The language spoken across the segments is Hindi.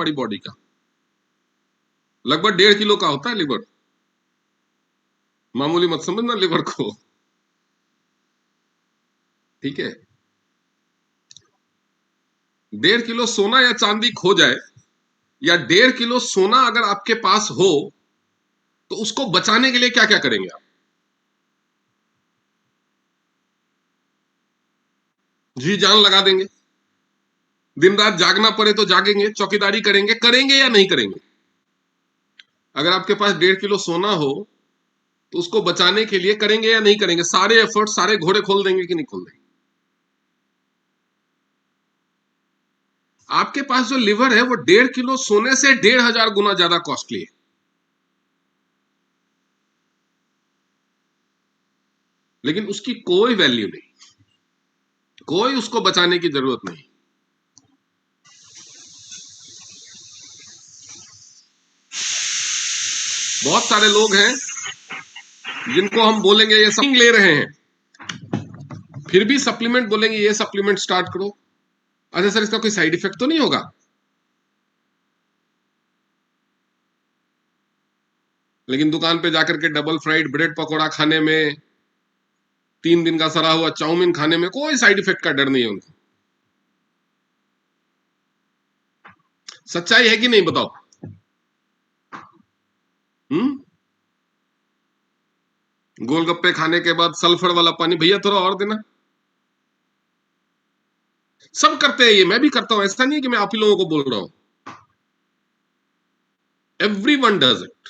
हमारी बॉडी का, लगभग 1.5 किलो का होता है लिवर। मामूली मत समझना लिवर को, ठीक है। 1.5 किलो सोना या चांदी खो जाए, या 1.5 किलो सोना अगर आपके पास हो, तो उसको बचाने के लिए क्या क्या करेंगे आप? जी जान लगा देंगे, दिन रात जागना पड़े तो जागेंगे, चौकीदारी करेंगे, करेंगे या नहीं करेंगे? अगर आपके पास 1.5 किलो सोना हो तो उसको बचाने के लिए करेंगे या नहीं करेंगे? सारे एफर्ट, सारे घोड़े खोल देंगे कि नहीं खोल देंगे? आपके पास जो लिवर है वो 1.5 किलो सोने से 1,500 गुना ज्यादा कॉस्टली है। लेकिन उसकी कोई वैल्यू नहीं, कोई उसको बचाने की जरूरत नहीं। बहुत सारे लोग हैं जिनको हम बोलेंगे ये सब ले रहे हैं, फिर भी सप्लीमेंट बोलेंगे ये सप्लीमेंट स्टार्ट करो। अच्छा सर, इसका कोई साइड इफेक्ट तो नहीं होगा? लेकिन दुकान पे जाकर के डबल फ्राइड ब्रेड पकौड़ा खाने में, 3 दिन का सड़ा हुआ चाउमीन खाने में कोई साइड इफेक्ट का डर नहीं है उनको। सच्चाई है कि नहीं बताओ? हम्म। गोलगप्पे खाने के बाद सल्फर वाला पानी, भैया थोड़ा और देना। सब करते हैं ये, मैं भी करता हूं, ऐसा नहीं है कि मैं आप ही लोगों को बोल रहा हूं। Every one does it.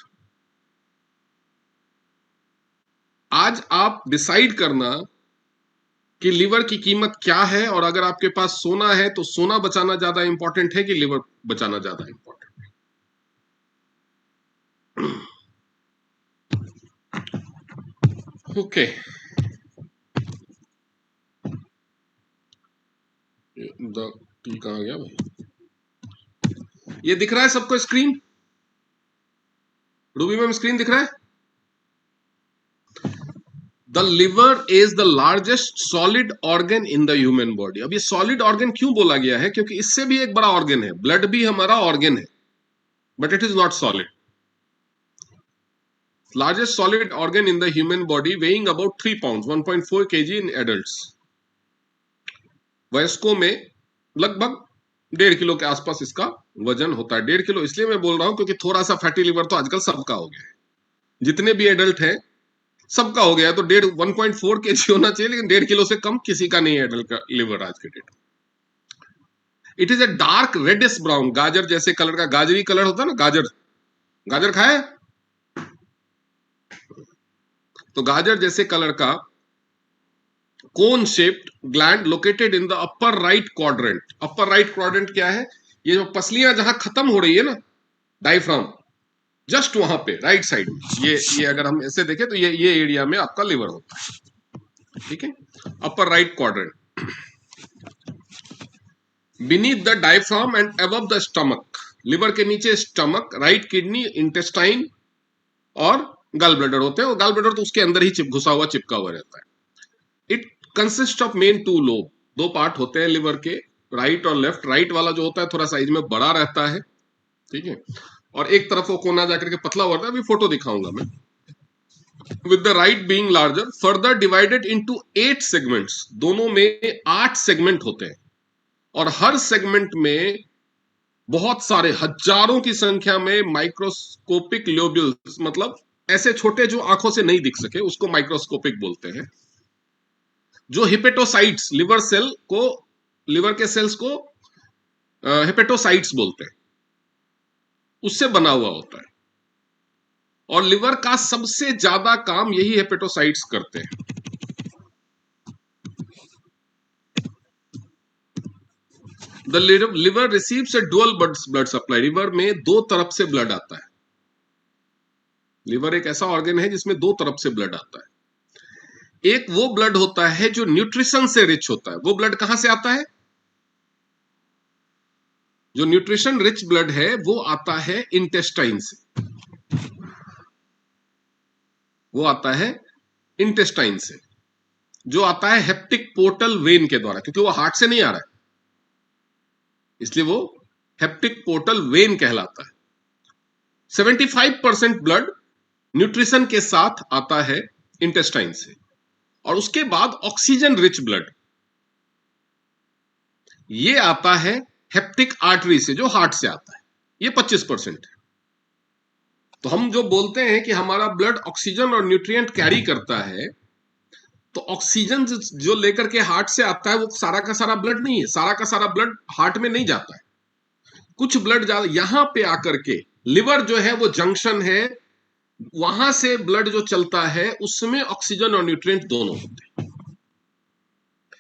आज आप डिसाइड करना कि लिवर की कीमत क्या है, और अगर आपके पास सोना है तो सोना बचाना ज्यादा इंपॉर्टेंट है कि लिवर बचाना ज्यादा इंपॉर्टेंट है? ओके, द टी कहां गया भाई? ये दिख रहा है सबको स्क्रीन? रूबी मैम स्क्रीन दिख रहा है? The liver is the largest solid organ in the human body. अब ये सॉलिड ऑर्गन क्यों बोला गया है? क्योंकि इससे भी एक बड़ा ऑर्गन है, ब्लड भी हमारा ऑर्गन है, but it is not solid. Largest solid organ in the human body, weighing about 3 pounds, 1.4 kg in adults. वयस्कों में लगभग 1.5 किलो के आसपास इसका वजन होता है। 1.5 किलो इसलिए मैं बोल रहा हूं क्योंकि थोड़ा सा फैटी लिवर तो आजकल सबका हो गया है, जितने भी एडल्ट हैं सबका हो गया है। तो 1.4 kg होना चाहिए, लेकिन 1.5 किलो से कम किसी का नहीं है एडल्ट का लिवर आज के date. It is a dark reddish brown, गाजर जैसे कलर का, गाजरी कलर होता है ना, गाजर, गाजर खाए? तो गाजर जैसे कलर का cone shaped gland located in the upper right quadrant. Upper right quadrant क्या है? ये जो पसलियां जहां खत्म हो रही है ना, डायफ्राम, जस्ट वहां पे राइट साइड में, ये अगर हम ऐसे देखें तो ये एरिया में आपका लिवर होता है, ठीक है? अपर right quadrant, beneath the diaphragm and above the stomach. Liver के नीचे स्टमक, राइट किडनी, इंटेस्टाइन और गल ब्लैडर होते हैं। और गल ब्लैडर तो उसके अंदर ही घुसा हुआ, चिपका हुआ रहता है। It consist of main 2 lobe. 2 part होते हैं लिवर के, राइट और लेफ्ट। राइट वाला जो होता है थोड़ा साइज में बड़ा रहता है, ठीक है, और एक तरफ वो कोना जाकर के पतला होता है। अभी फोटो दिखाऊंगा मैं। With the right being larger, further divided into 8 segments. दोनों में 8 सेगमेंट होते हैं, और हर सेगमेंट में बहुत सारे, हजारों की संख्या में माइक्रोस्कोपिक लोब्यूल्स, मतलब ऐसे छोटे जो आंखों से नहीं दिख सके, उसको माइक्रोस्कोपिक बोलते हैं, जो हिपेटोसाइट्स, लिवर सेल को, लिवर के सेल्स को हिपेटोसाइट्स बोलते हैं, उससे बना हुआ होता है। और लिवर का सबसे ज्यादा काम यही हेपेटोसाइट्स करते हैं। The liver receives A dual blood supply. Liver में 2 तरफ से ब्लड आता है। लिवर एक ऐसा ऑर्गन है जिसमें 2 तरफ से ब्लड आता है। एक वो ब्लड होता है जो न्यूट्रिशन से रिच होता है। वो ब्लड कहां से आता है? जो न्यूट्रिशन रिच ब्लड है वो आता है इंटेस्टाइन से। वो आता है इंटेस्टाइन से, जो आता है हेप्टिक पोर्टल वेन के द्वारा, क्योंकि वो हार्ट से नहीं आ रहा है, इसलिए वो हेप्टिक पोर्टल वेन कहलाता है। 75% ब्लड न्यूट्रिशन के साथ आता है इंटेस्टाइन से, और उसके बाद ऑक्सीजन रिच ब्लड ये आता है हेप्टिक आर्टरी से, जो हार्ट से आता है, ये 25% है। तो हम जो बोलते हैं कि हमारा ब्लड ऑक्सीजन और न्यूट्रिएंट कैरी करता है, तो ऑक्सीजन जो लेकर के हार्ट से आता है वो सारा का सारा ब्लड नहीं है, सारा का सारा ब्लड हार्ट में नहीं जाता है। कुछ ब्लड ज्यादा यहां पे आकर के, लिवर जो है वो जंक्शन है, वहां से ब्लड जो चलता है उसमें ऑक्सीजन और न्यूट्रिएंट दोनों होते हैं।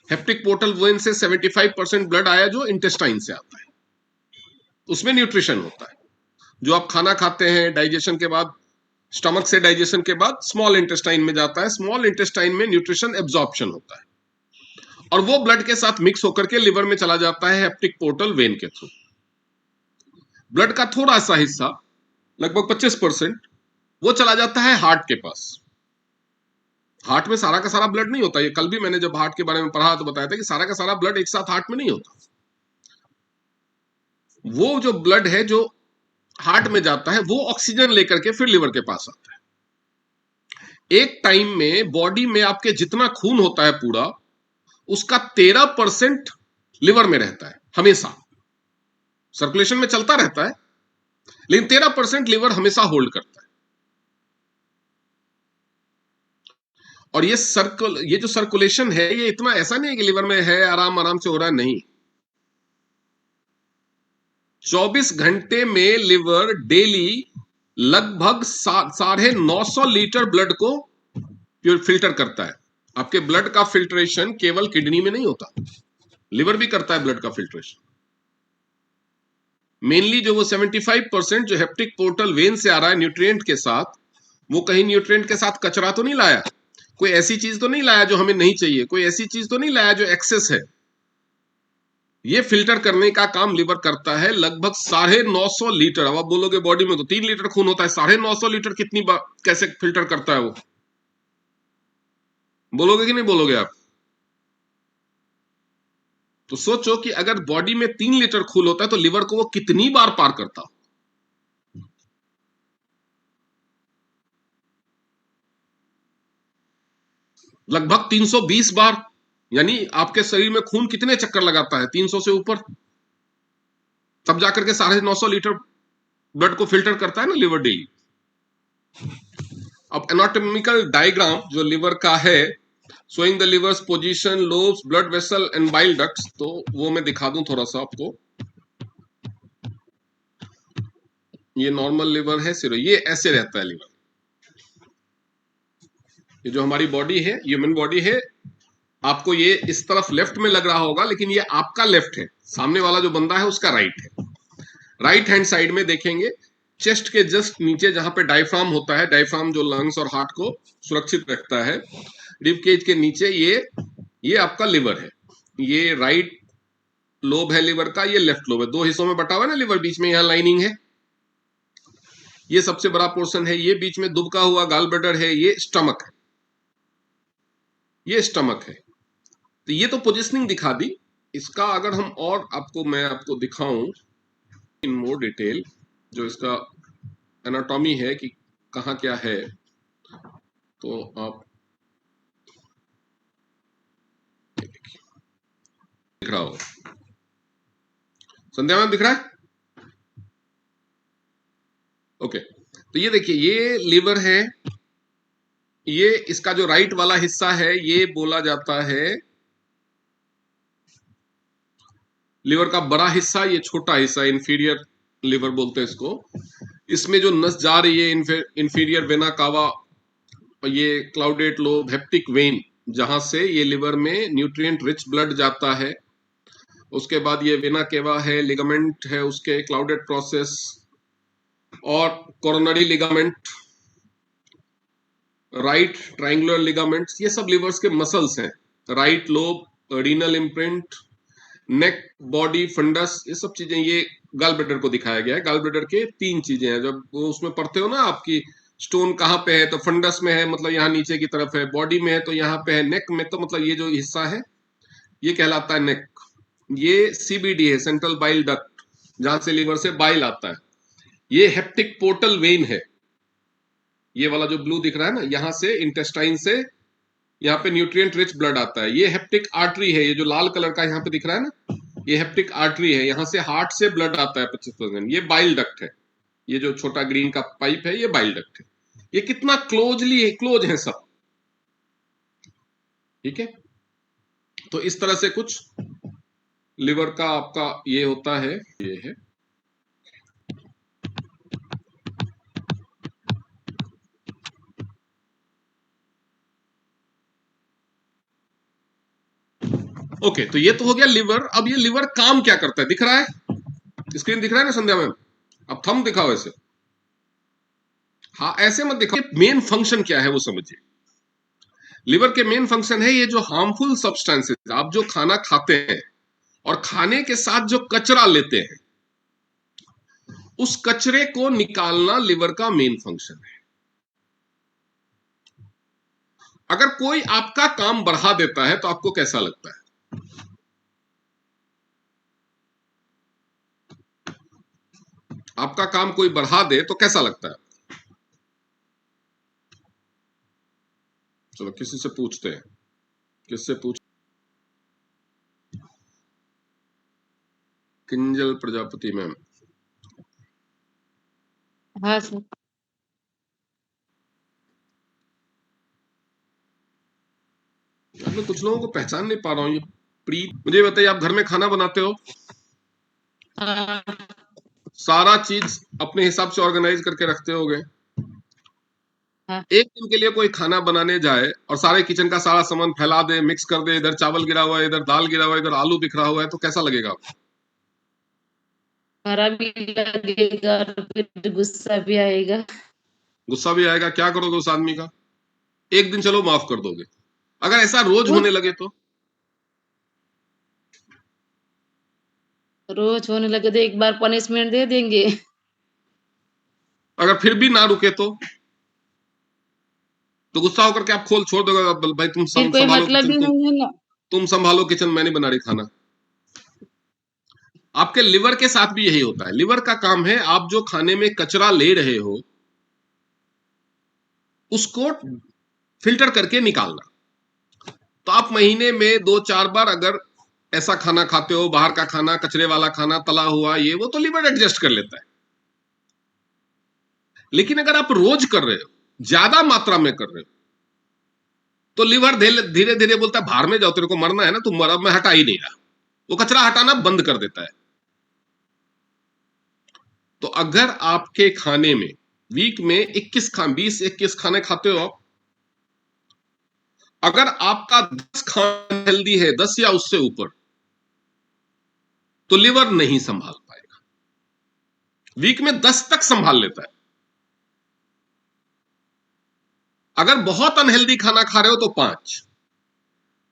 हेप्टिक पोर्टल वेन से 75% ब्लड आया जो इंटेस्टाइन से आता है, उसमें न्यूट्रिशन होता है। जो आप खाना खाते हैं डाइजेशन के बाद, स्टमक से डाइजेशन के बाद स्मॉल इंटेस्टाइन में जाता है, स्मॉल इंटेस्टाइन में न्यूट्रिशन एब्जॉर्प्शन होता है, और वो ब्लड के साथ मिक्स होकर के लिवर में चला जाता है हेप्टिक पोर्टल वेन के थ्रू। ब्लड का थोड़ा सा हिस्सा, लगभग 25%, वो चला जाता है हार्ट के पास। हार्ट में सारा का सारा ब्लड नहीं होता, ये कल भी मैंने जब हार्ट के बारे में पढ़ा तो बताया था कि सारा का सारा ब्लड एक साथ हार्ट में नहीं होता। वो जो ब्लड है जो हार्ट में जाता है वो ऑक्सीजन लेकर के फिर लिवर के पास आता है। एक टाइम में बॉडी में आपके जितना खून होता है पूरा, उसका 13% लिवर में रहता है हमेशा, सर्कुलेशन में चलता रहता है, लेकिन 13% लिवर हमेशा होल्ड करता है। और ये जो सर्कुलेशन है, ये इतना ऐसा नहीं है कि लिवर में है आराम आराम से हो रहा है, नहीं। 24 घंटे में लिवर डेली लगभग 950 लीटर ब्लड को फिल्टर करता है। आपके ब्लड का फिल्ट्रेशन केवल किडनी में नहीं होता, लिवर भी करता है ब्लड का फिल्ट्रेशन। मेनली जो वो 75% जो हेप्टिक पोर्टल वेन से आ रहा है न्यूट्रिएंट के साथ, वो कहीं न्यूट्रिएंट के साथ कचरा तो नहीं लाया, कोई ऐसी चीज तो नहीं लाया जो हमें नहीं चाहिए, कोई ऐसी चीज तो नहीं लाया जो एक्सेस है। ये फिल्टर करने का काम लिवर करता है, लगभग 950 लीटर। अब आप बोलोगे बॉडी में तो 3 लीटर खून होता है, 950 लीटर कितनी बार कैसे फिल्टर करता है वो, बोलोगे कि नहीं बोलोगे आप? तो सोचो कि अगर बॉडी में 3 लीटर खून होता है तो लिवर को वो कितनी बार पार करता। लगभग 320 बार। यानी आपके शरीर में खून कितने चक्कर लगाता है? 300 से ऊपर, तब जाकर के 950 लीटर ब्लड को फिल्टर करता है ना लिवर डेली। अब एनाटॉमिकल डायग्राम जो लिवर का है, showing the levers position, lobes, blood vessel and bile ducts, तो वो मैं दिखा दूं थोड़ा सा आपको। ये नॉर्मल लिवर है, सिर्फ ये ऐसे रहता है लिवर। ये जो हमारी बॉडी है, ह्यूमन बॉडी है, आपको ये इस तरफ लेफ्ट में लग रहा होगा, लेकिन ये आपका लेफ्ट है, सामने वाला जो बंदा है उसका राइट है। राइट हैंड साइड में देखेंगे, चेस्ट के जस्ट नीचे जहां पे डायफ्राम होता है, डायफ्राम जो लंग्स और हार्ट को सुरक्षित रखता है, रिब केज के नीचे ये आपका लिवर है। ये राइट लोब है लिवर का, ये लेफ्ट लोब है, दो हिस्सों में बटा हुआ है ना लिवर, बीच में यहां लाइनिंग है, ये सबसे बड़ा पोर्शन है। ये बीच में दुबका हुआ गॉल ब्लैडर है, ये स्टमक है, ये स्टमक है। तो ये तो पोजिशनिंग दिखा दी। इसका अगर हम और मैं आपको दिखाऊं इन मोर डिटेल, जो इसका एनाटॉमी है कि कहाँ क्या है, तो आप दिख रहा हो, संध्या में दिख रहा है? ओके, तो ये देखिए, ये लिवर है, ये इसका जो राइट वाला हिस्सा है ये बोला जाता है लिवर का बड़ा हिस्सा, ये छोटा हिस्सा इंफीरियर लिवर बोलते हैं इसको। इसमें जो नस जा रही है इंफीरियर वेना कावा, ये क्लाउडेट लोब, हेप्टिक वेन, जहां से ये लिवर में न्यूट्रिएंट रिच ब्लड जाता है। उसके बाद ये वेना केवा है, लिगामेंट है उसके, क्लाउडेट प्रोसेस और coronary ligament, right triangular ligaments, ये सब लिवर्स के मसल्स हैं। राइट लोब, रीनल इम्प्रिंट, नेक, बॉडी, फंडस, ये सब चीजें ये गॉल ब्लैडर को दिखाया गया है। गॉल ब्लैडर के 3 चीजें हैं, जब वो उसमें पढ़ते हो ना आपकी स्टोन कहाँ पे है, तो फंडस में है, मतलब यहाँ नीचे की तरफ है, बॉडी में है तो यहाँ पे है, नेक में तो मतलब ये जो हिस्सा है ये कहलाता है नेक। ये सीबीडी है, सेंट्रल बाइल डक्ट, जहां से लिवर से बाइल आता है। ये हेप्टिक पोर्टल वेन है, ये वाला जो ब्लू दिख रहा है ना, यहां से इंटेस्टाइन से यहाँ पे न्यूट्रिएंट रिच ब्लड आता है। ये हेप्टिक आर्टरी है, ये जो लाल कलर का यहाँ पे दिख रहा है ना, ये हेप्टिक आर्टरी है, यहां से हार्ट से ब्लड आता है 25%। ये बाइल डक्ट है, ये जो छोटा ग्रीन का पाइप है ये बाइल डक्ट है। ये कितना क्लोज है सब, ठीक है। तो इस तरह से कुछ लिवर का आपका ये होता है, ये है। ओके, तो ये तो हो गया लिवर। अब ये लिवर काम क्या करता है, दिख रहा है, स्क्रीन दिख रहा है ना संध्या मैम? अब थंब दिखाओ ऐसे, हाँ ऐसे मत दिखाओ। मेन फंक्शन क्या है वो समझिए। लिवर के मेन फंक्शन है ये जो हार्मफुल सब्सटेंसेस आप जो खाना खाते हैं और खाने के साथ जो कचरा लेते हैं, उस कचरे को निकालना लिवर का मेन फंक्शन है। अगर कोई आपका काम बढ़ा देता है तो आपको कैसा लगता है? आपका काम कोई बढ़ा दे तो कैसा लगता है? चलो किसी से पूछते हैं, किससे पूछ, किंजल प्रजापति मैम। हाँ सर। मैं कुछ लोगों को पहचान नहीं पा रहा हूँ। ये प्रीत, मुझे बताइए, आप घर में खाना बनाते हो? हाँ। सारा चीज अपने हिसाब से ऑर्गेनाइज करके रखते होगे। हाँ। एक दिन के लिए कोई खाना बनाने जाए और सारे किचन का सारा सामान फैला दे, मिक्स कर दे, इधर चावल गिरा हुआ है, इधर दाल गिरा हुआ है, इधर आलू बिखरा हुआ है, तो कैसा लगेगा आपको? हरा भी लगेगा और फिर गुस्सा भी आएगा। गुस्सा भी आएगा। क्या करोगे उस आदमी का? एक दिन चलो माफ कर दोगे, अगर ऐसा रोज वो होने लगे तो? रोज होने लगे तो एक बार पनिशमेंट दे देंगे। अगर फिर भी ना रुके तो गुस्सा होकर के आप खोल छोड़ दोगे, भाई तुम फिर कोई संभालो मतलब किचन, ही नहीं है ना। तुम संभालो किचन, मैं नहीं बना रही खाना। आपके लिवर के साथ भी यही होता है। लिवर का काम है आप जो खाने में कचरा ले रहे हो उसको फिल्टर करके निकालना। तो आप महीने में 2-4 बार अगर ऐसा खाना खाते हो, बाहर का खाना, कचरे वाला खाना, तला हुआ, ये वो, तो लिवर एडजस्ट कर लेता है। लेकिन अगर आप रोज कर रहे हो, ज्यादा मात्रा में कर रहे हो, तो लिवर धीरे धीरे बोलता है बाहर में जाओ, तेरे को मरना है ना, तू मर, मैं हटा ही नहीं रहा, वो कचरा हटाना बंद कर देता है। तो अगर आपके खाने में वीक में 20-21 खाने खाते हो आप, अगर आपका 10 खाना हेल्दी है, 10 या उससे ऊपर, तो लिवर नहीं संभाल पाएगा। वीक में 10 तक संभाल लेता है। अगर बहुत अनहेल्दी खाना खा रहे हो तो 5,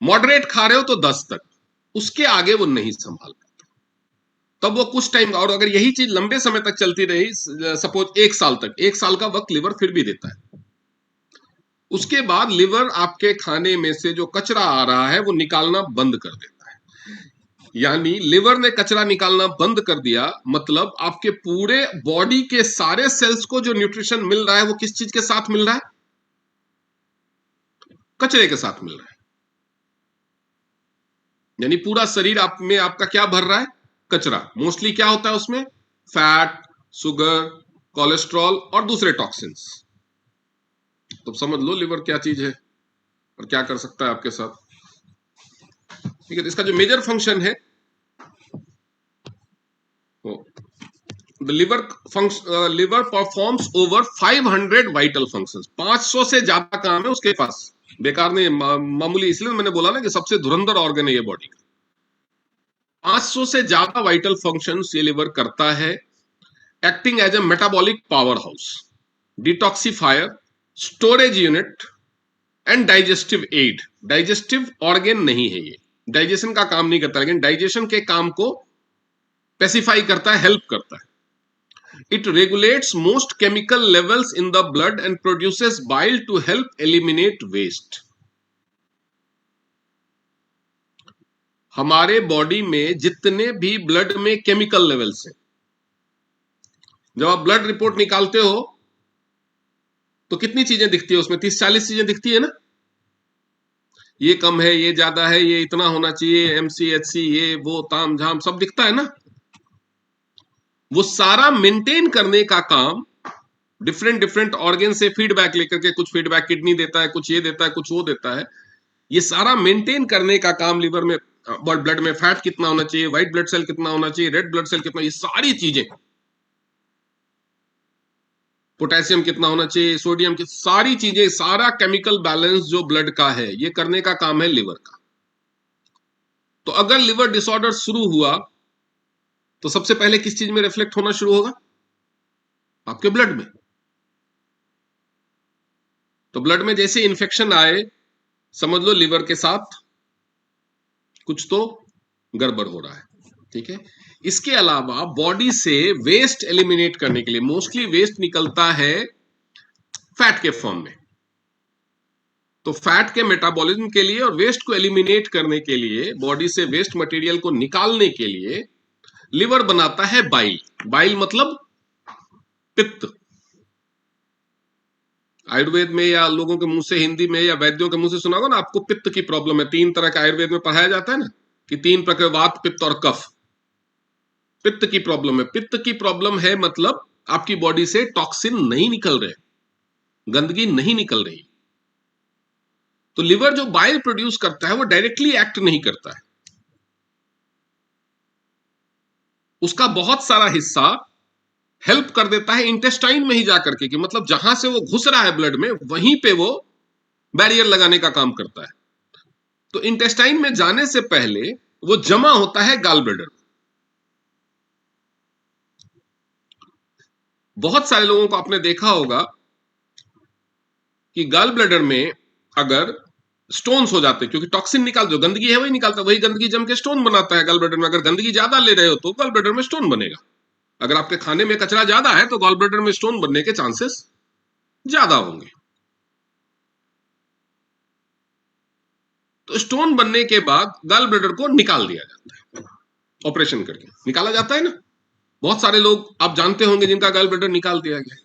मॉडरेट खा रहे हो तो 10 तक, उसके आगे वो नहीं संभाल पाता। तब वो कुछ टाइम, और अगर यही चीज लंबे समय तक चलती रही, सपोज 1 साल तक, 1 साल का वक्त लिवर फिर भी देता है। उसके बाद लिवर आपके खाने में से जो कचरा आ रहा है वो निकालना बंद कर देता है। यानी लिवर ने कचरा निकालना बंद कर दिया, मतलब आपके पूरे बॉडी के सारे सेल्स को जो न्यूट्रिशन मिल रहा है वो किस चीज के साथ मिल रहा है? कचरे के साथ मिल रहा है। यानी पूरा शरीर आप में आपका क्या भर रहा है? कचरा। मोस्टली क्या होता है उसमें? फैट, शुगर, कोलेस्ट्रॉल और दूसरे टॉक्सिन्स। तो समझ लो लिवर क्या चीज है और क्या कर सकता है आपके साथ। ठीक है, तो इसका जो मेजर फंक्शन है वो, the liver performs over 500 vital functions. 500 से ज्यादा काम है उसके पास, बेकार नहीं, मामूली। इसलिए मैंने बोला ना कि सबसे धुरंधर ऑर्गन है ये बॉडी का। 500 से ज्यादा वाइटल फंक्शंस ये लिवर करता है, acting as a metabolic powerhouse, detoxifier, storage unit and digestive aid. Digestive organ नहीं है ये, डाइजेशन का काम नहीं करता, लेकिन डाइजेशन के काम को स्पेसिफाई करता है, हेल्प करता है। It regulates most chemical levels in the blood and produces bile to help eliminate waste. हमारे बॉडी में जितने भी ब्लड में केमिकल लेवल्स हैं, जब आप ब्लड रिपोर्ट निकालते हो तो कितनी चीजें दिखती है उसमें? 30-40 चीजें दिखती है ना। ये कम है, ये ज्यादा है, ये इतना होना चाहिए, MCHC, ये वो ताम झाम सब दिखता है ना। वो सारा मेंटेन करने का काम डिफरेंट डिफरेंट ऑर्गन से फीडबैक लेकर के, कुछ फीडबैक किडनी देता है, कुछ ये देता है, कुछ वो देता है, ये सारा मेंटेन करने का काम लिवर में, ब्लड में फैट कितना होना चाहिए, व्हाइट ब्लड सेल कितना होना चाहिए, रेड ब्लड सेल कितना, ये सारी चीजें, पोटेशियम कितना होना चाहिए, सोडियम की सारी चीजें, सारा केमिकल बैलेंस जो ब्लड का है, ये करने का काम है लिवर का। तो अगर लिवर डिसऑर्डर शुरू हुआ तो सबसे पहले किस चीज में रिफ्लेक्ट होना शुरू होगा? आपके ब्लड में। तो ब्लड में जैसे इन्फेक्शन आए, समझ लो लिवर के साथ कुछ तो गड़बड़ हो रहा है, ठीक है। इसके अलावा बॉडी से वेस्ट एलिमिनेट करने के लिए, मोस्टली वेस्ट निकलता है फैट के फॉर्म में। तो फैट के मेटाबॉलिज्म के लिए और वेस्ट को एलिमिनेट करने के लिए, बॉडी से वेस्ट मटेरियल को निकालने के लिए लिवर बनाता है बाइल। बाइल मतलब पित्त। आयुर्वेद में या लोगों के मुंह से, हिंदी में या वैद्यों के मुंह से सुना होगा ना आपको, पित्त की प्रॉब्लम है। 3 तरह के आयुर्वेद में पढ़ाया जाता है ना कि 3 प्रकार, वात, पित्त और कफ। पित्त की प्रॉब्लम है। पित्त की प्रॉब्लम है मतलब आपकी बॉडी से टॉक्सिन नहीं निकल रहे, गंदगी नहीं निकल रही। तो लिवर जो बाइल प्रोड्यूस करता है वो डायरेक्टली एक्ट नहीं करता है, उसका बहुत सारा हिस्सा हेल्प कर देता है इंटेस्टाइन में ही जाकर के, कि मतलब जहां से वो घुस रहा है ब्लड में, वहीं पे वो बैरियर लगाने का काम करता है। तो इंटेस्टाइन में जाने से पहले वो जमा होता है गॉल ब्लैडर। बहुत सारे लोगों को आपने देखा होगा कि गॉल ब्लैडर में अगर स्टोन्स हो जाते हैं, क्योंकि टॉक्सिन निकाल, जो गंदगी है वही निकालता है, वही गंदगी जम के स्टोन बनाता है गॉल ब्लैडर में। अगर गंदगी ज्यादा ले रहे हो तो गॉल ब्लैडर में स्टोन बनेगा। अगर आपके खाने में कचरा ज्यादा है तो गॉल ब्लैडर में स्टोन बनने के चांसेस ज्यादा होंगे। तो स्टोन बनने के बाद गॉल ब्लैडर को निकाल दिया जाता है, ऑपरेशन करके निकाला जाता है ना। बहुत सारे लोग आप जानते होंगे जिनका गॉल ब्लैडर निकाल दिया गया।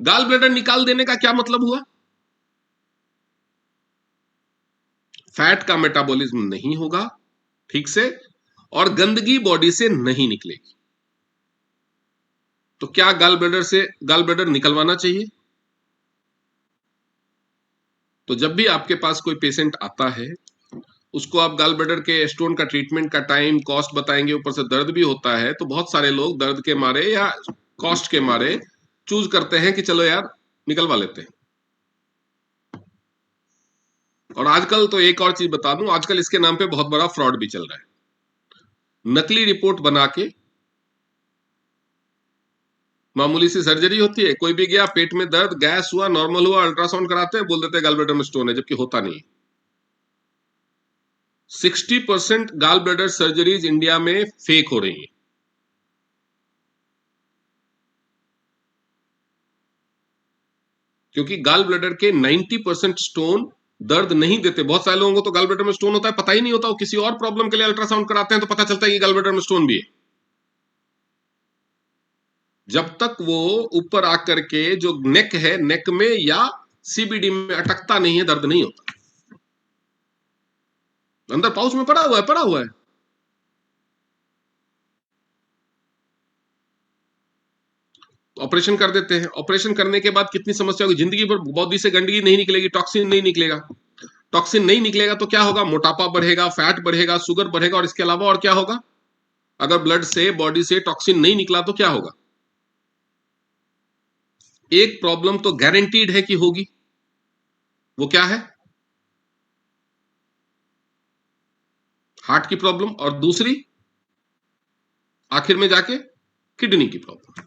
गॉल ब्लैडर निकाल देने का क्या मतलब हुआ? फैट का मेटाबॉलिज्म नहीं होगा ठीक से और गंदगी बॉडी से नहीं निकलेगी। तो क्या गॉल ब्लैडर निकलवाना चाहिए? तो जब भी आपके पास कोई पेशेंट आता है, उसको आप गॉल ब्लैडर के स्टोन का ट्रीटमेंट का टाइम, कॉस्ट बताएंगे, ऊपर से दर्द भी होता है, तो बहुत सारे लोग दर्द के मारे या कॉस्ट के मारे चूज करते हैं कि चलो यार निकलवा लेते हैं। और आजकल तो एक और चीज बता दूं, आजकल इसके नाम पे बहुत बड़ा फ्रॉड भी चल रहा है। नकली रिपोर्ट बना के, मामूली सी सर्जरी होती है, कोई भी गया, पेट में दर्द, गैस हुआ, नॉर्मल हुआ, अल्ट्रासाउंड कराते हैं, बोल देते हैं गॉल ब्लैडर में स्टोन है, जबकि होता नहीं। 60% गॉल ब्लैडर सर्जरीज इंडिया में फेक हो रही है। क्योंकि गॉल ब्लैडर के 90% स्टोन दर्द नहीं देते। बहुत सारे लोगों को तो गॉल ब्लैडर में स्टोन होता है, पता ही नहीं होता, वो किसी और प्रॉब्लम के लिए अल्ट्रासाउंड कराते हैं तो पता चलता है कि गॉल ब्लैडर में स्टोन भी है। जब तक वो ऊपर आकर के जो नेक है, नेक में या CBD में अटकता नहीं है, दर्द नहीं होता। अंदर पाउच में पड़ा हुआ है। ऑपरेशन कर देते हैं। ऑपरेशन करने के बाद कितनी समस्या होगी, जिंदगी भर बॉडी से गंदगी नहीं निकलेगी, टॉक्सिन नहीं निकलेगा। टॉक्सिन नहीं निकलेगा तो क्या होगा? मोटापा बढ़ेगा, फैट बढ़ेगा, शुगर बढ़ेगा, और इसके अलावा और क्या होगा? अगर ब्लड से, बॉडी से टॉक्सिन नहीं निकला तो क्या होगा? एक प्रॉब्लम तो गारंटीड है कि होगी, वो क्या है? हार्ट की प्रॉब्लम, और दूसरी आखिर में जाके किडनी की प्रॉब्लम।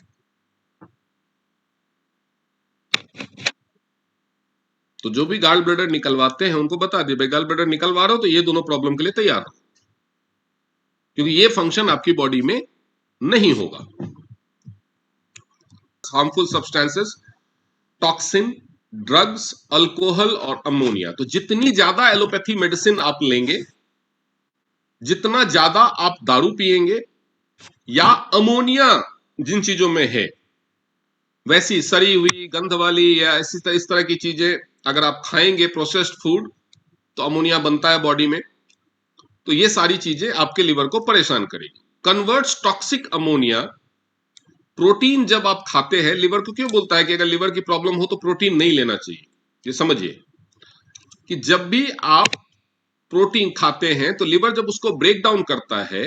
तो जो भी गॉल ब्लैडर निकलवाते हैं उनको बता दिए, भाई गॉल ब्लैडर निकलवा रहे हो तो ये दोनों प्रॉब्लम के लिए तैयार हो, क्योंकि ये फंक्शन आपकी बॉडी में नहीं होगा। Harmful substances, toxin, drugs, alcohol और अमोनिया। तो जितनी ज्यादा एलोपैथी मेडिसिन आप लेंगे, जितना ज्यादा आप दारू पिएंगे, या अमोनिया जिन चीजों में है, वैसी सड़ी हुई गंध वाली या इस तरह की चीजें अगर आप खाएंगे प्रोसेस्ड फूड, तो अमोनिया बनता है बॉडी में, तो ये सारी चीजें आपके लिवर को परेशान करेगी। Converts toxic ammonia. प्रोटीन जब आप खाते हैं, लिवर को क्यों बोलता है कि अगर लिवर की प्रॉब्लम हो तो प्रोटीन नहीं लेना चाहिए? ये समझिए कि जब भी आप प्रोटीन खाते हैं तो लिवर जब उसको ब्रेक डाउन करता है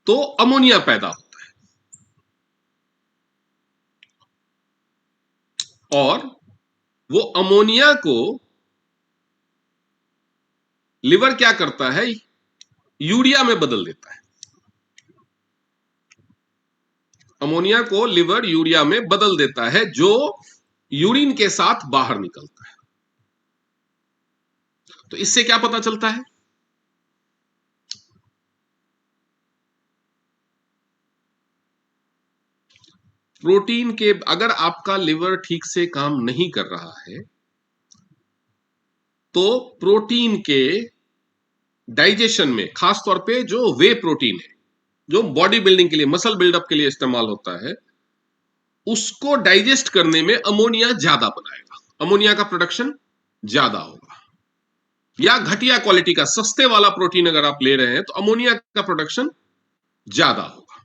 तो अमोनिया पैदा होता है, और वो अमोनिया को लिवर क्या करता है, यूरिया में बदल देता है। अमोनिया को लिवर यूरिया में बदल देता है, जो यूरिन के साथ बाहर निकलता है। तो इससे क्या पता चलता है? प्रोटीन के, अगर आपका लिवर ठीक से काम नहीं कर रहा है तो प्रोटीन के डाइजेशन में, खासतौर पे जो वे प्रोटीन है, जो बॉडी बिल्डिंग के लिए, मसल बिल्डअप के लिए इस्तेमाल होता है, उसको डाइजेस्ट करने में अमोनिया ज्यादा बनाएगा, अमोनिया का प्रोडक्शन ज्यादा होगा। या घटिया क्वालिटी का सस्ते वाला प्रोटीन अगर आप ले रहे हैं तो अमोनिया का प्रोडक्शन ज्यादा होगा।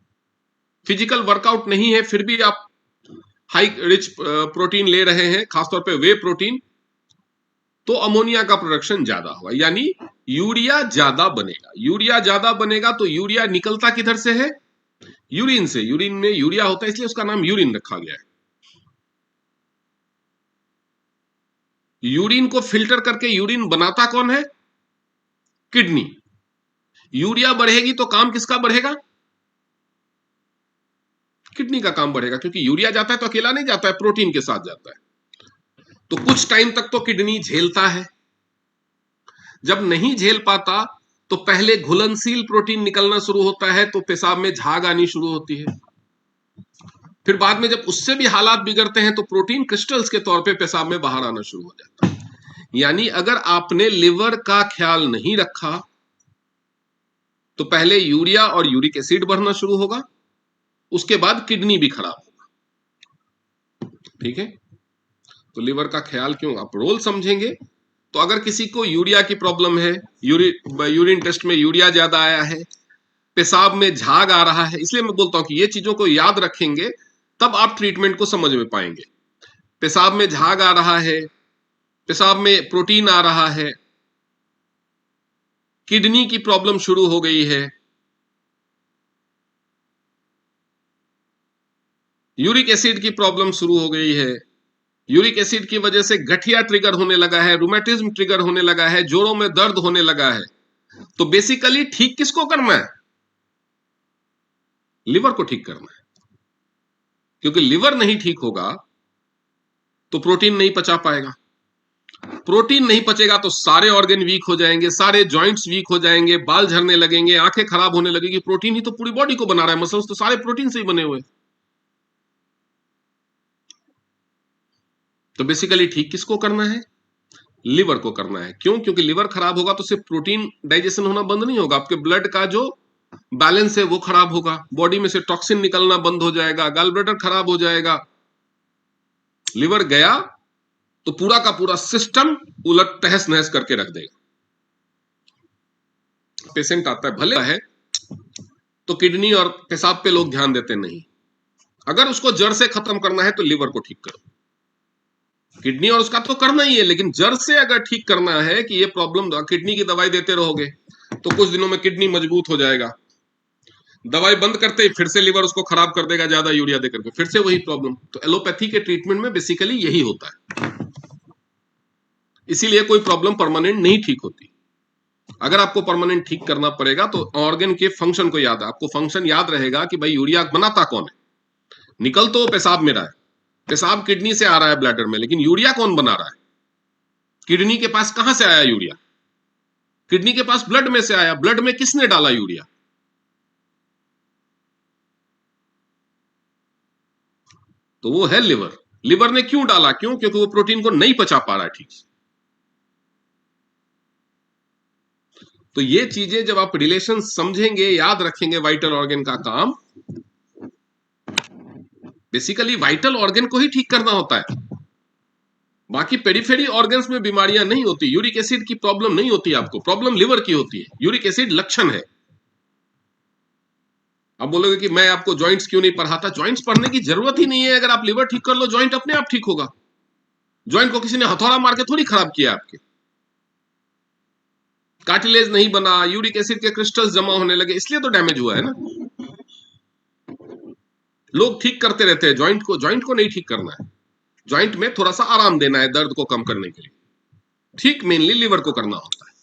फिजिकल वर्कआउट नहीं है फिर भी आप हाई रिच प्रोटीन ले रहे हैं, खासतौर पे वे प्रोटीन, तो अमोनिया का प्रोडक्शन ज्यादा होगा, यानी यूरिया ज्यादा बनेगा। यूरिया ज्यादा बनेगा तो यूरिया निकलता किधर से है? यूरिन से। यूरिन में यूरिया होता है, इसलिए उसका नाम यूरिन रखा गया है। यूरिन को फिल्टर करके यूरिन बनाता कौन है? किडनी। यूरिया बढ़ेगी तो काम किसका बढ़ेगा? किडनी का काम बढ़ेगा, क्योंकि यूरिया जाता है तो अकेला नहीं जाता है, प्रोटीन के साथ जाता है। तो कुछ टाइम तक तो किडनी झेलता है, जब नहीं झेल पाता तो पहले घुलनशील प्रोटीन निकलना शुरू होता है, तो पेशाब में झाग आनी शुरू होती है। फिर बाद में जब उससे भी हालात बिगड़ते हैं तो प्रोटीन क्रिस्टल्स के तौर पे पेशाब में बाहर आना शुरू हो जाता है। यानी अगर आपने लिवर का ख्याल नहीं रखा तो पहले यूरिया और यूरिक एसिड बढ़ना शुरू होगा, उसके बाद किडनी भी खराब होगा। ठीक है, तो लिवर का ख्याल क्यों, आप रोल समझेंगे। तो अगर किसी को यूरिया की प्रॉब्लम है, यूरिन टेस्ट में यूरिया ज्यादा आया है, पेशाब में झाग आ रहा है, इसलिए मैं बोलता हूं कि ये चीजों को याद रखेंगे तब आप ट्रीटमेंट को समझ में पाएंगे। पेशाब में झाग आ रहा है, पेशाब में प्रोटीन आ रहा है, किडनी की प्रॉब्लम शुरू हो गई है, यूरिक एसिड की प्रॉब्लम शुरू हो गई है, यूरिक एसिड की वजह से गठिया ट्रिगर होने लगा है, रूमेटिज्म ट्रिगर होने लगा है, जोड़ों में दर्द होने लगा है, तो बेसिकली ठीक किसको करना है? लिवर को ठीक करना है। क्योंकि लिवर नहीं ठीक होगा तो प्रोटीन नहीं पचा पाएगा। प्रोटीन नहीं पचेगा तो सारे ऑर्गन वीक हो जाएंगे, सारे जॉइंट्स वीक हो जाएंगे, बाल झड़ने लगेंगे, आंखें खराब होने लगेगी। प्रोटीन ही तो पूरी बॉडी को बना रहा है, मसल्स तो सारे प्रोटीन से ही बने हुए। तो बेसिकली ठीक किसको करना है? लिवर को करना है। क्यों? क्योंकि लिवर खराब होगा तो सिर्फ प्रोटीन डाइजेशन होना बंद नहीं होगा, आपके ब्लड का जो बैलेंस है वो खराब होगा, बॉडी में से टॉक्सिन निकलना बंद हो जाएगा, गॉल ब्लैडर खराब हो जाएगा। लिवर गया तो पूरा का पूरा सिस्टम उलट तहस नहस करके रख देगा। पेशेंट आता है, भले है, तो किडनी और पेशाब पे लोग ध्यान देते नहीं। अगर उसको जड़ से खत्म करना है तो लिवर को ठीक करो। किडनी और उसका तो करना ही है, लेकिन जड़ से अगर ठीक करना है कि ये प्रॉब्लम, किडनी की दवाई देते रहोगे तो कुछ दिनों में किडनी मजबूत हो जाएगा, दवाई बंद करते ही फिर से लिवर उसको खराब कर देगा ज्यादा यूरिया देकर के, फिर से वही प्रॉब्लम। तो एलोपैथी के ट्रीटमेंट में बेसिकली यही होता है। इसीलिए कोई प्रॉब्लम परमानेंट नहीं ठीक होती। अगर आपको परमानेंट ठीक करना पड़ेगा तो ऑर्गन के फंक्शन को याद है, आपको फंक्शन याद रहेगा कि भाई यूरिया बनाता कौन है। निकल तो पेशाब में रहा है, पेशाब किडनी से आ रहा है ब्लैडर में, लेकिन यूरिया कौन बना रहा है? किडनी के पास कहां से आया यूरिया? किडनी के पास ब्लड में से आया। ब्लड में किसने डाला यूरिया? तो वो है लिवर। लिवर ने क्यों डाला? क्यों? क्योंकि वो प्रोटीन को नहीं पचा पा रहा है ठीक से। तो ये चीजें जब आप रिलेशन समझेंगे, याद रखेंगे वाइटल ऑर्गन का काम, बेसिकली वाइटल ऑर्गन को ही ठीक करना होता है, बाकी पेरिफेरी ऑर्गन्स में बीमारियां नहीं होती। यूरिक एसिड की प्रॉब्लम नहीं होती आपको, प्रॉब्लम लिवर की होती है। यूरिक एसिड लक्षण है। अब बोलोगे कि मैं आपको जॉइंट्स क्यों नहीं पढ़ाता, जॉइंट्स पढ़ने की जरूरत ही नहीं है। अगर आप लिवर ठीक कर लो, जॉइंट अपने आप ठीक होगा। जॉइंट को किसी ने हथौड़ा मार के थोड़ी खराब किया आपके। कार्टिलेज नहीं बना, यूरिक एसिड के क्रिस्टल्स जमा होने लगे, इसलिए तो डैमेज हुआ है ना। लोग ठीक करते रहते हैं जॉइंट को, जॉइंट को नहीं ठीक करना है। जॉइंट में थोड़ा सा आराम देना है, दर्द को कम करने के लिए। ठीक मेनली लिवर को करना होता है।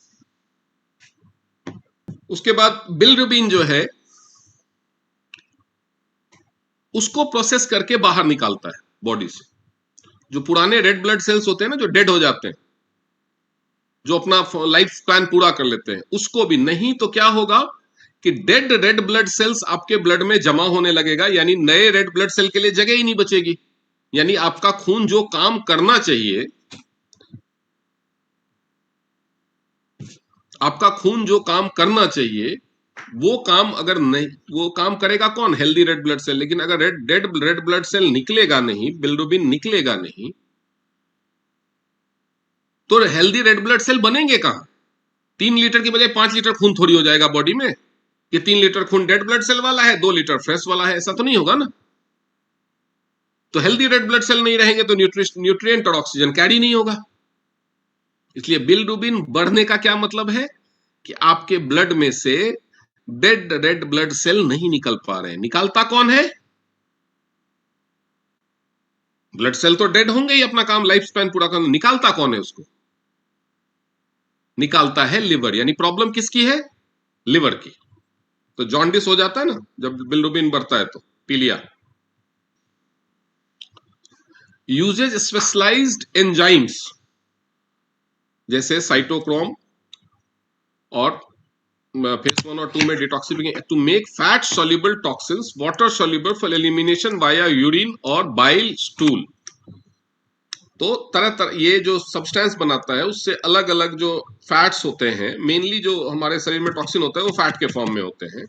उसके बाद बिलिरुबिन जो है उसको प्रोसेस करके बाहर निकालता है बॉडी से। जो पुराने रेड ब्लड सेल्स होते हैं ना, जो डेड हो जाते हैं, जो अपना लाइफ स्पैन पूरा कर लेते हैं, उसको भी नहीं तो क्या होगा कि डेड रेड ब्लड सेल्स आपके ब्लड में जमा होने लगेगा, यानी नए रेड ब्लड सेल के लिए जगह ही नहीं बचेगी। यानी आपका खून जो काम करना चाहिए, आपका खून जो काम करना चाहिए वो काम अगर नहीं, वो काम करेगा कौन? Healthy red blood cell. लेकिन अगर रेड ब्लड सेल निकलेगा नहीं, बिलिरुबिन निकलेगा नहीं, तो हेल्दी रेड ब्लड सेल बनेंगे कहां? 3 लीटर की बजाय 5 लीटर खून थोड़ी हो जाएगा बॉडी में कि 3 लीटर खून डेड ब्लड सेल वाला है, 2 लीटर फ्रेश वाला है। ऐसा तो नहीं होगा ना। तो हेल्दी रेड ब्लड सेल नहीं रहेंगे तो न्यूट्रिएंट और ऑक्सीजन कैरी नहीं होगा। इसलिए बिलिरुबिन बढ़ने का क्या मतलब है कि आपके ब्लड में से डेड रेड ब्लड सेल नहीं निकल पा रहे हैं। निकालता कौन है? ब्लड सेल तो डेड होंगे ही, अपना काम लाइफ स्पैन पूरा करना। निकालता कौन है उसको? निकालता है लिवर। यानी प्रॉब्लम किसकी है? लिवर की। तो जॉन्डिस हो जाता है ना जब बिलिरुबिन बढ़ता है, तो पीलिया। यूजेज स्पेशलाइज्ड एंजाइम्स जैसे साइटोक्रोम और फेज 1 और 2 में detoxification to make fat soluble toxins water soluble for elimination via urine और बाइल स्टूल। तो तरह तरह ये जो सब्सटेंस बनाता है उससे अलग अलग जो फैट्स होते हैं, मेनली जो हमारे शरीर में टॉक्सिन होता है वो फैट के फॉर्म में होते हैं।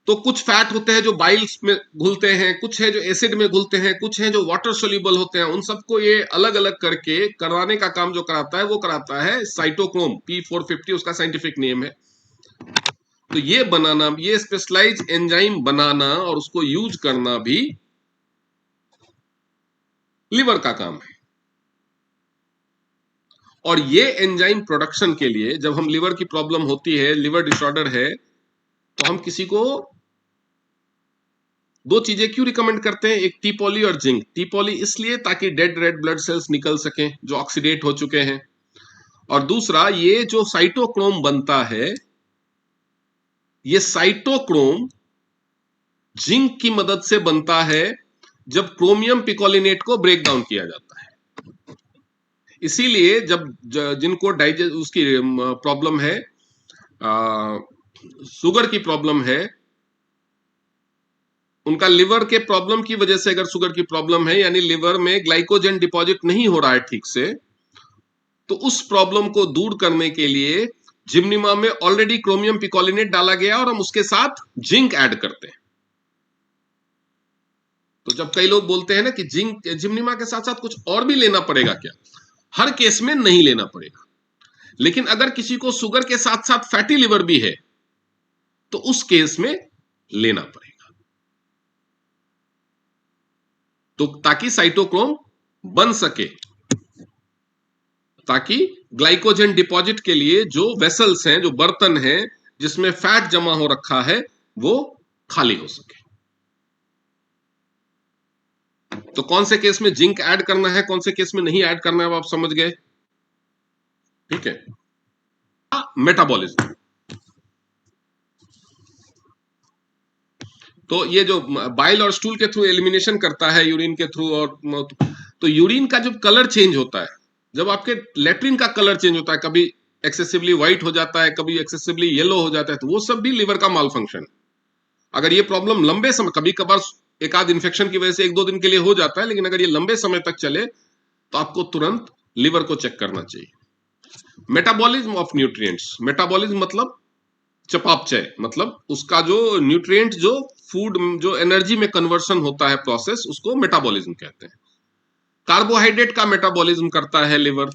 तो कुछ फैट होते हैं जो बाइल्स में घुलते हैं, कुछ है जो एसिड में घुलते हैं, कुछ है जो वाटर सोल्यूबल होते हैं। उन सबको ये अलग अलग करके कराने का काम जो कराता है वो कराता है साइटोक्रोम, P450 उसका साइंटिफिक नेम है। तो ये बनाना, ये स्पेशलाइज एंजाइम बनाना और उसको यूज करना भी लिवर का काम है। और ये एंजाइम प्रोडक्शन के लिए जब हम लिवर की प्रॉब्लम होती है, लिवर डिसऑर्डर है, तो हम किसी को 2 चीजें क्यों रिकमेंड करते हैं? एक टी-पॉली और जिंक। टी-पॉली इसलिए ताकि डेड रेड ब्लड सेल्स निकल सकें जो ऑक्सीडेट हो चुके हैं, और दूसरा ये जो साइटोक्रोम बनता है, ये साइटोक्रोम जिंक की मदद से बनता है जब क्रोमियम पिकोलिनेट को ब्रेक डाउन किया जाता है। इसीलिए जब जिनको डाइजेस्ट उसकी प्रॉब्लम है, शुगर की प्रॉब्लम है, उनका लिवर के प्रॉब्लम की वजह से अगर शुगर की प्रॉब्लम है, यानी लिवर में ग्लाइकोजन डिपॉजिट नहीं हो रहा है ठीक से, तो उस प्रॉब्लम को दूर करने के लिए जिम्निमा में ऑलरेडी क्रोमियम पिकोलिनेट डाला गया और हम उसके साथ जिंक ऐड करते हैं। तो जब कई लोग बोलते हैं ना कि जिंक जिम्निमा के साथ साथ कुछ और भी लेना पड़ेगा क्या, हर केस में नहीं लेना पड़ेगा। लेकिन अगर किसी को शुगर के साथ साथ फैटी लिवर भी है तो उस केस में लेना पड़ेगा, तो ताकि साइटोक्रोम बन सके, ताकि ग्लाइकोजन डिपॉजिट के लिए जो वेसल्स हैं, जो बर्तन हैं जिसमें फैट जमा हो रखा है, वो खाली हो सके। तो कौन से केस में जिंक ऐड करना है, कौन से केस में नहीं ऐड करना है, वो आप समझ गए। ठीक है। मेटाबॉलिज्म, तो ये जो बाइल और स्टूल के थ्रू एलिमिनेशन करता है, यूरिन के थ्रू, और तो यूरिन का जब कलर चेंज होता है, जब आपके लेट्रिन का कलर चेंज होता है, कभी एक्सेसिवली व्हाइट हो जाता है, कभी एक्सेसिवली येलो हो जाता है, तो वो सब भी लिवर का माल फंक्शन। अगर ये प्रॉब्लम लंबे समय, कभी कभार एक आध इन्फेक्शन की वजह से 1-2 दिन के लिए हो जाता है, लेकिन अगर ये लंबे समय तक चले तो आपको तुरंत लिवर को चेक करना चाहिए। मेटाबॉलिज्म ऑफ न्यूट्रिएंट्स, मेटाबॉलिज्म मतलब चयापचय मतलब उसका जो न्यूट्रिएंट जो फूड जो एनर्जी में कन्वर्शन होता है प्रोसेस, उसको मेटाबॉलिज्म कहते हैं। कार्बोहाइड्रेट का मेटाबॉलिज्म करता है लिवर।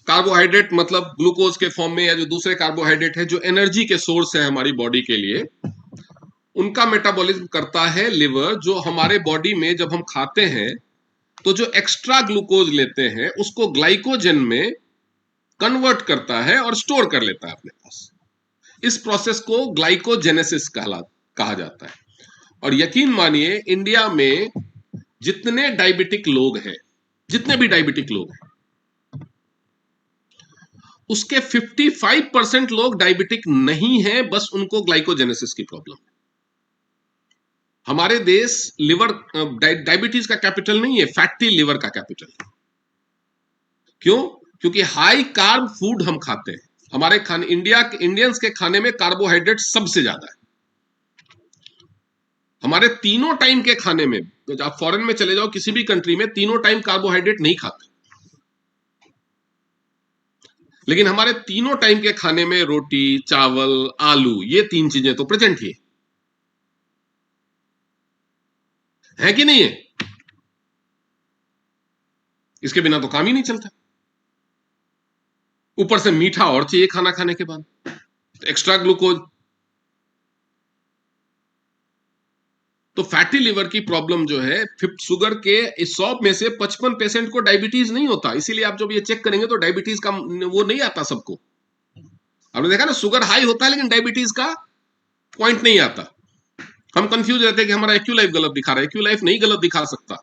कार्बोहाइड्रेट मतलब ग्लूकोज के फॉर्म में या जो दूसरे कार्बोहाइड्रेट है जो एनर्जी के सोर्स है हमारी बॉडी के लिए, उनका मेटाबॉलिज्म करता है लिवर। जो हमारे बॉडी में जब हम खाते हैं तो जो एक्स्ट्रा ग्लूकोज लेते हैं उसको ग्लाइकोजन में कन्वर्ट करता है और स्टोर कर लेता है अपने पास। इस प्रोसेस को ग्लाइकोजेनेसिस कहा जाता है। और यकीन मानिए इंडिया में जितने डायबिटिक लोग हैं, जितने भी डायबिटिक लोग हैं, उसके 55% लोग डायबिटिक नहीं हैं, बस उनको ग्लाइकोजेनेसिस की प्रॉब्लम है। हमारे देश लिवर डायबिटीज का कैपिटल नहीं है, फैटी लिवर का कैपिटल है। क्यों? क्योंकि हाई कार्ब फूड हम खाते हैं। हमारे खाने इंडियंस के खाने में कार्बोहाइड्रेट सबसे ज्यादा है। हमारे तीनों टाइम के खाने में, आप फॉरेन में चले जाओ किसी भी कंट्री में, तीनों टाइम कार्बोहाइड्रेट नहीं खाते, लेकिन हमारे तीनों टाइम के खाने में रोटी, चावल, आलू, ये तीन चीजें तो प्रेजेंट ही है कि नहीं है? इसके बिना तो काम ही नहीं चलता। ऊपर से मीठा और चाहिए खाना खाने के बाद, एक्स्ट्रा ग्लूकोज। तो फैटी लिवर की प्रॉब्लम जो है, शुगर के 100 में से 55% को डायबिटीज नहीं होता। इसीलिए आप जब ये चेक करेंगे तो डायबिटीज का वो नहीं आता सबको। आपने देखा ना, शुगर हाई होता है लेकिन डायबिटीज का पॉइंट नहीं आता। हम कंफ्यूज रहते हैं कि हमारा एक्यू लाइफ गलत दिखा रहा है। एक्यू लाइफ नहीं गलत दिखा सकता।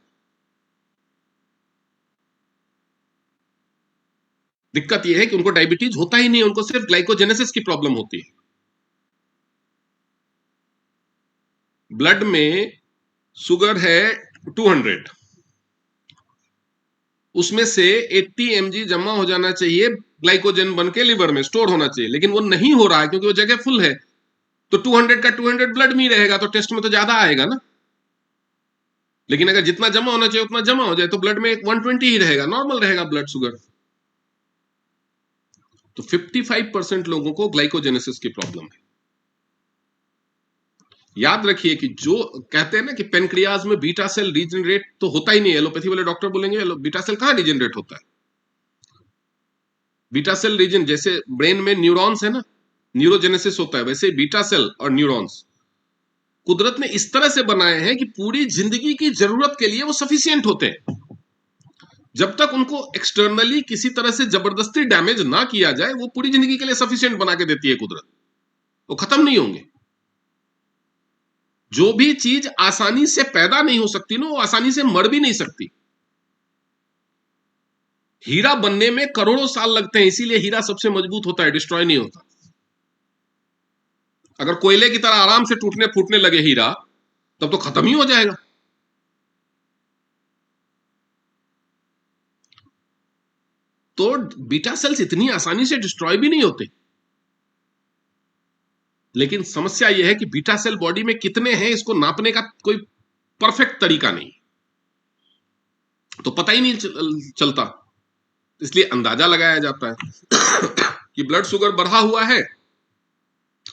दिक्कत यह है कि उनको डायबिटीज होता ही नहीं, उनको सिर्फ ग्लाइकोजेनेसिस की प्रॉब्लम होती है। ब्लड में शुगर है 200, उसमें से 80 mg जमा हो जाना चाहिए, ग्लाइकोजन बन के लिवर में स्टोर होना चाहिए, लेकिन वो नहीं हो रहा है क्योंकि वो जगह फुल है। तो 200 का 200 ब्लड में रहेगा, तो टेस्ट में तो ज्यादा आएगा ना। लेकिन अगर जितना जमा होना चाहिए उतना जमा हो जाए तो ब्लड में 120 ही रहेगा, नॉर्मल रहेगा ब्लड शुगर। तो 55% लोगों को ग्लाइकोजेनेसिस की प्रॉब्लम है। याद रखिए कि जो कहते हैं ना कि पेनक्रियाज में बीटा सेल रीजनरेट तो होता ही नहीं है। एलोपैथी वाले डॉक्टर बोलेंगे बीटा सेल कहां रीजनरेट होता है? बीटा सेल रीजन, जैसे ब्रेन में न्यूरॉन्स है ना, न्यूरोजेनेसिस होता है, वैसे बीटा सेल और न्यूरॉन्स कुदरत ने इस तरह से बनाए हैं कि पूरी जिंदगी की जरूरत के लिए वो सफिशियंट होते हैं। जब तक उनको एक्सटर्नली किसी तरह से जबरदस्ती डैमेज ना किया जाए, वो पूरी जिंदगी के लिए सफिशियंट बना के देती है कुदरत। वो खत्म नहीं होंगे। जो भी चीज आसानी से पैदा नहीं हो सकती ना, वो आसानी से मर भी नहीं सकती। हीरा बनने में करोड़ों साल लगते हैं, इसीलिए हीरा सबसे मजबूत होता है, डिस्ट्रॉय नहीं होता। अगर कोयले की तरह आराम से टूटने फूटने लगे हीरा, तब तो खत्म ही हो जाएगा। तो बीटा सेल्स इतनी आसानी से डिस्ट्रॉय भी नहीं होते। लेकिन समस्या यह है कि बीटा सेल बॉडी में कितने हैं, इसको नापने का कोई परफेक्ट तरीका नहीं, तो पता ही नहीं चलता। इसलिए अंदाजा लगाया जाता है कि ब्लड शुगर बढ़ा हुआ है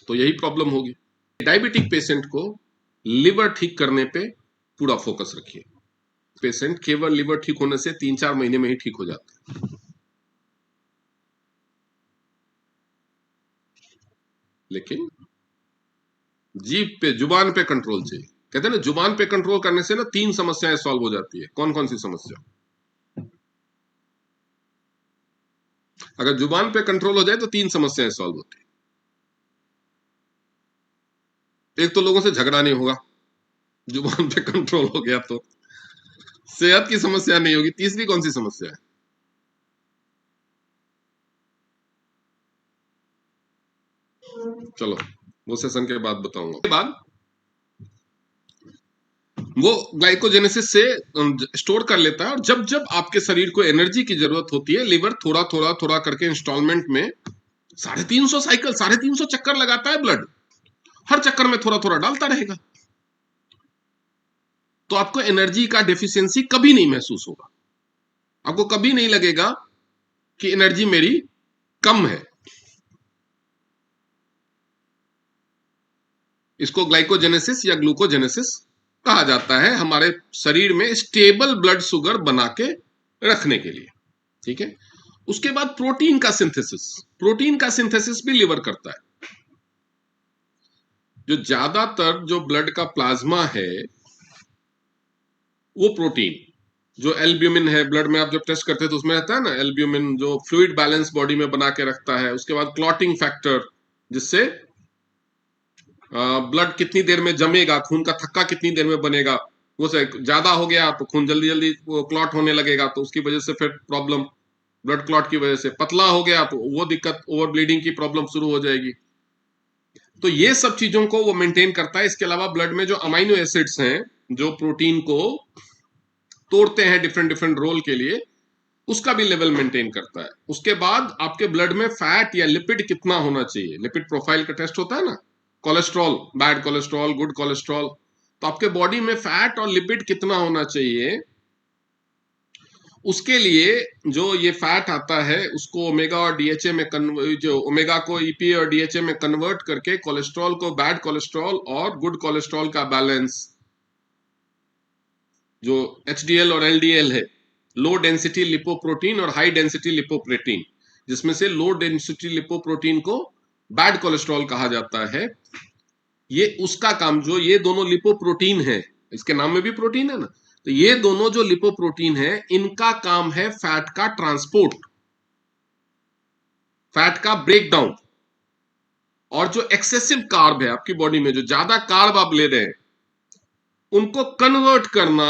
तो यही प्रॉब्लम होगी। डायबिटिक पेशेंट को लिवर ठीक करने पे पूरा फोकस रखिए। पेशेंट केवल लिवर ठीक होने से 3-4 महीने में ही ठीक हो जाता है। लेकिन जीभ पे, जुबान पे कंट्रोल चाहिए। कहते हैं ना, जुबान पे कंट्रोल करने से ना 3 समस्याएं सॉल्व हो जाती है। कौन कौन सी समस्या? अगर जुबान पे कंट्रोल हो जाए तो 3 समस्याएं सॉल्व होती है। एक तो लोगों से झगड़ा नहीं होगा, जुबान पे कंट्रोल हो गया तो। सेहत की समस्या नहीं होगी। तीसरी कौन सी समस्या है? चलो वो सेशन के बाद बताऊंगा। के बाद वो ग्लाइकोजेनेसिस से स्टोर कर लेता है, और जब जब आपके शरीर को एनर्जी की जरूरत होती है, लिवर थोड़ा थोड़ा थोड़ा करके इंस्टॉलमेंट में 350 साइकिल, 350 चक्कर लगाता है ब्लड। हर चक्कर में थोड़ा थोड़ा डालता रहेगा, तो आपको एनर्जी का डेफिशिएंसी कभी नहीं महसूस होगा। आपको कभी नहीं लगेगा कि एनर्जी मेरी कम है। इसको ग्लाइकोजेनेसिस या ग्लूकोजेनेसिस कहा जाता है, हमारे शरीर में स्टेबल ब्लड शुगर बना के रखने के लिए। ठीक है, उसके बाद प्रोटीन का सिंथेसिस, प्रोटीन का सिंथेसिस भी लिवर करता है। जो ज्यादातर जो ब्लड का प्लाज्मा है वो प्रोटीन, जो एल्ब्यूमिन है ब्लड में, आप जब टेस्ट करते हैं तो उसमें रहता है ना एल्ब्यूमिन, जो फ्लूइड बैलेंस बॉडी में बना के रखता है। उसके बाद क्लॉटिंग फैक्टर, जिससे ब्लड कितनी देर में जमेगा, खून का थक्का कितनी देर में बनेगा, वो से ज्यादा हो गया तो खून जल्दी जल्दी वो क्लॉट होने लगेगा, तो उसकी वजह से फिर प्रॉब्लम, ब्लड क्लॉट की वजह से। पतला हो गया तो वो दिक्कत, ओवर ब्लीडिंग की प्रॉब्लम शुरू हो जाएगी। तो ये सब चीजों को वो मेंटेन करता है। इसके अलावा ब्लड में जो अमाइनो एसिड्स हैं, जो प्रोटीन को तोड़ते हैं डिफरेंट डिफरेंट रोल के लिए, उसका भी लेवल मेंटेन करता है। उसके बाद आपके ब्लड में फैट या लिपिड कितना होना चाहिए, लिपिड प्रोफाइल का टेस्ट होता है ना, cholesterol, bad cholesterol, good cholesterol, तो आपके बॉडी में फैट और लिपिड कितना होना चाहिए, उसके लिए जो ये फैट आता है उसको ओमेगा और डीएचए में जो ओमेगा को ईपी और डीएचए में कन्वर्ट करके कोलेस्ट्रॉल को बैड कोलेस्ट्रॉल और गुड कोलेस्ट्रॉल का बैलेंस, जो एचडीएल और एलडीएल है, लो डेंसिटी लिपोप्रोटीन और हाई डेंसिटी लिपोप्रोटीन, जिसमें से लो डेंसिटी लिपोप्रोटीन को बैड कोलेस्ट्रॉल कहा जाता है। ये उसका काम, जो ये दोनों लिपोप्रोटीन है, इसके नाम में भी प्रोटीन है ना, तो ये दोनों जो लिपोप्रोटीन है, इनका काम है फैट का ट्रांसपोर्ट, फैट का ब्रेकडाउन। और जो एक्सेसिव कार्ब है आपकी बॉडी में, जो ज्यादा कार्ब आप ले रहे हैं, उनको कन्वर्ट करना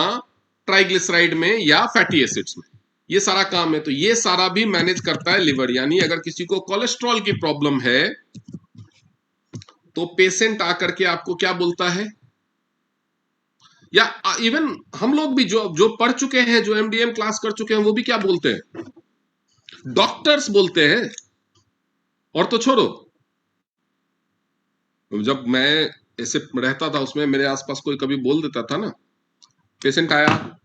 ट्राइग्लिसराइड में या फैटी एसिड्स में, ये सारा काम है। तो ये सारा भी मैनेज करता है लिवर। यानी अगर किसी को कोलेस्ट्रॉल की प्रॉब्लम है तो पेशेंट आकर के आपको क्या बोलता है, या इवन हम लोग भी जो जो पढ़ चुके हैं, जो एमडीएम क्लास कर चुके हैं, वो भी क्या बोलते हैं, डॉक्टर्स बोलते हैं। और तो छोड़ो, जब मैं ऐसे रहता था उसमें, मेरे आसपास कोई कभी बोल देता था ना, पेशेंट आया,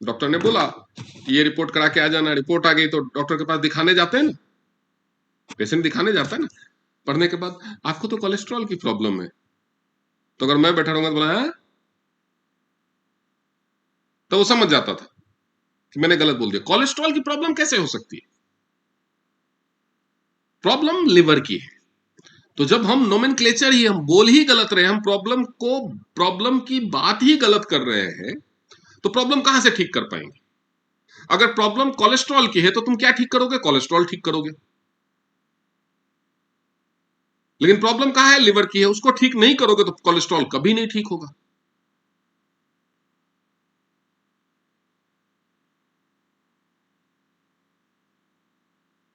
डॉक्टर ने बोला कि ये रिपोर्ट करा के आ जाना, रिपोर्ट आ गई तो डॉक्टर के पास दिखाने जाते हैं ना, पेशेंट दिखाने जाता है ना, पढ़ने के बाद आपको तो कोलेस्ट्रॉल की प्रॉब्लम है। तो अगर मैं बैठा रहूंगा तो बोला है, तो वो समझ जाता था कि मैंने गलत बोल दिया। कोलेस्ट्रॉल की प्रॉब्लम कैसे हो सकती है, प्रॉब्लम लिवर की है। तो जब हम नोमेनक्लेचर ही, हम बोल ही गलत रहे, हम प्रॉब्लम को, प्रॉब्लम की बात ही गलत कर रहे हैं, तो प्रॉब्लम कहां से ठीक कर पाएंगे। अगर प्रॉब्लम कोलेस्ट्रॉल की है तो तुम क्या ठीक करोगे, कोलेस्ट्रॉल ठीक करोगे। लेकिन प्रॉब्लम कहां है, लिवर की है, उसको ठीक नहीं करोगे तो कोलेस्ट्रॉल कभी नहीं ठीक होगा।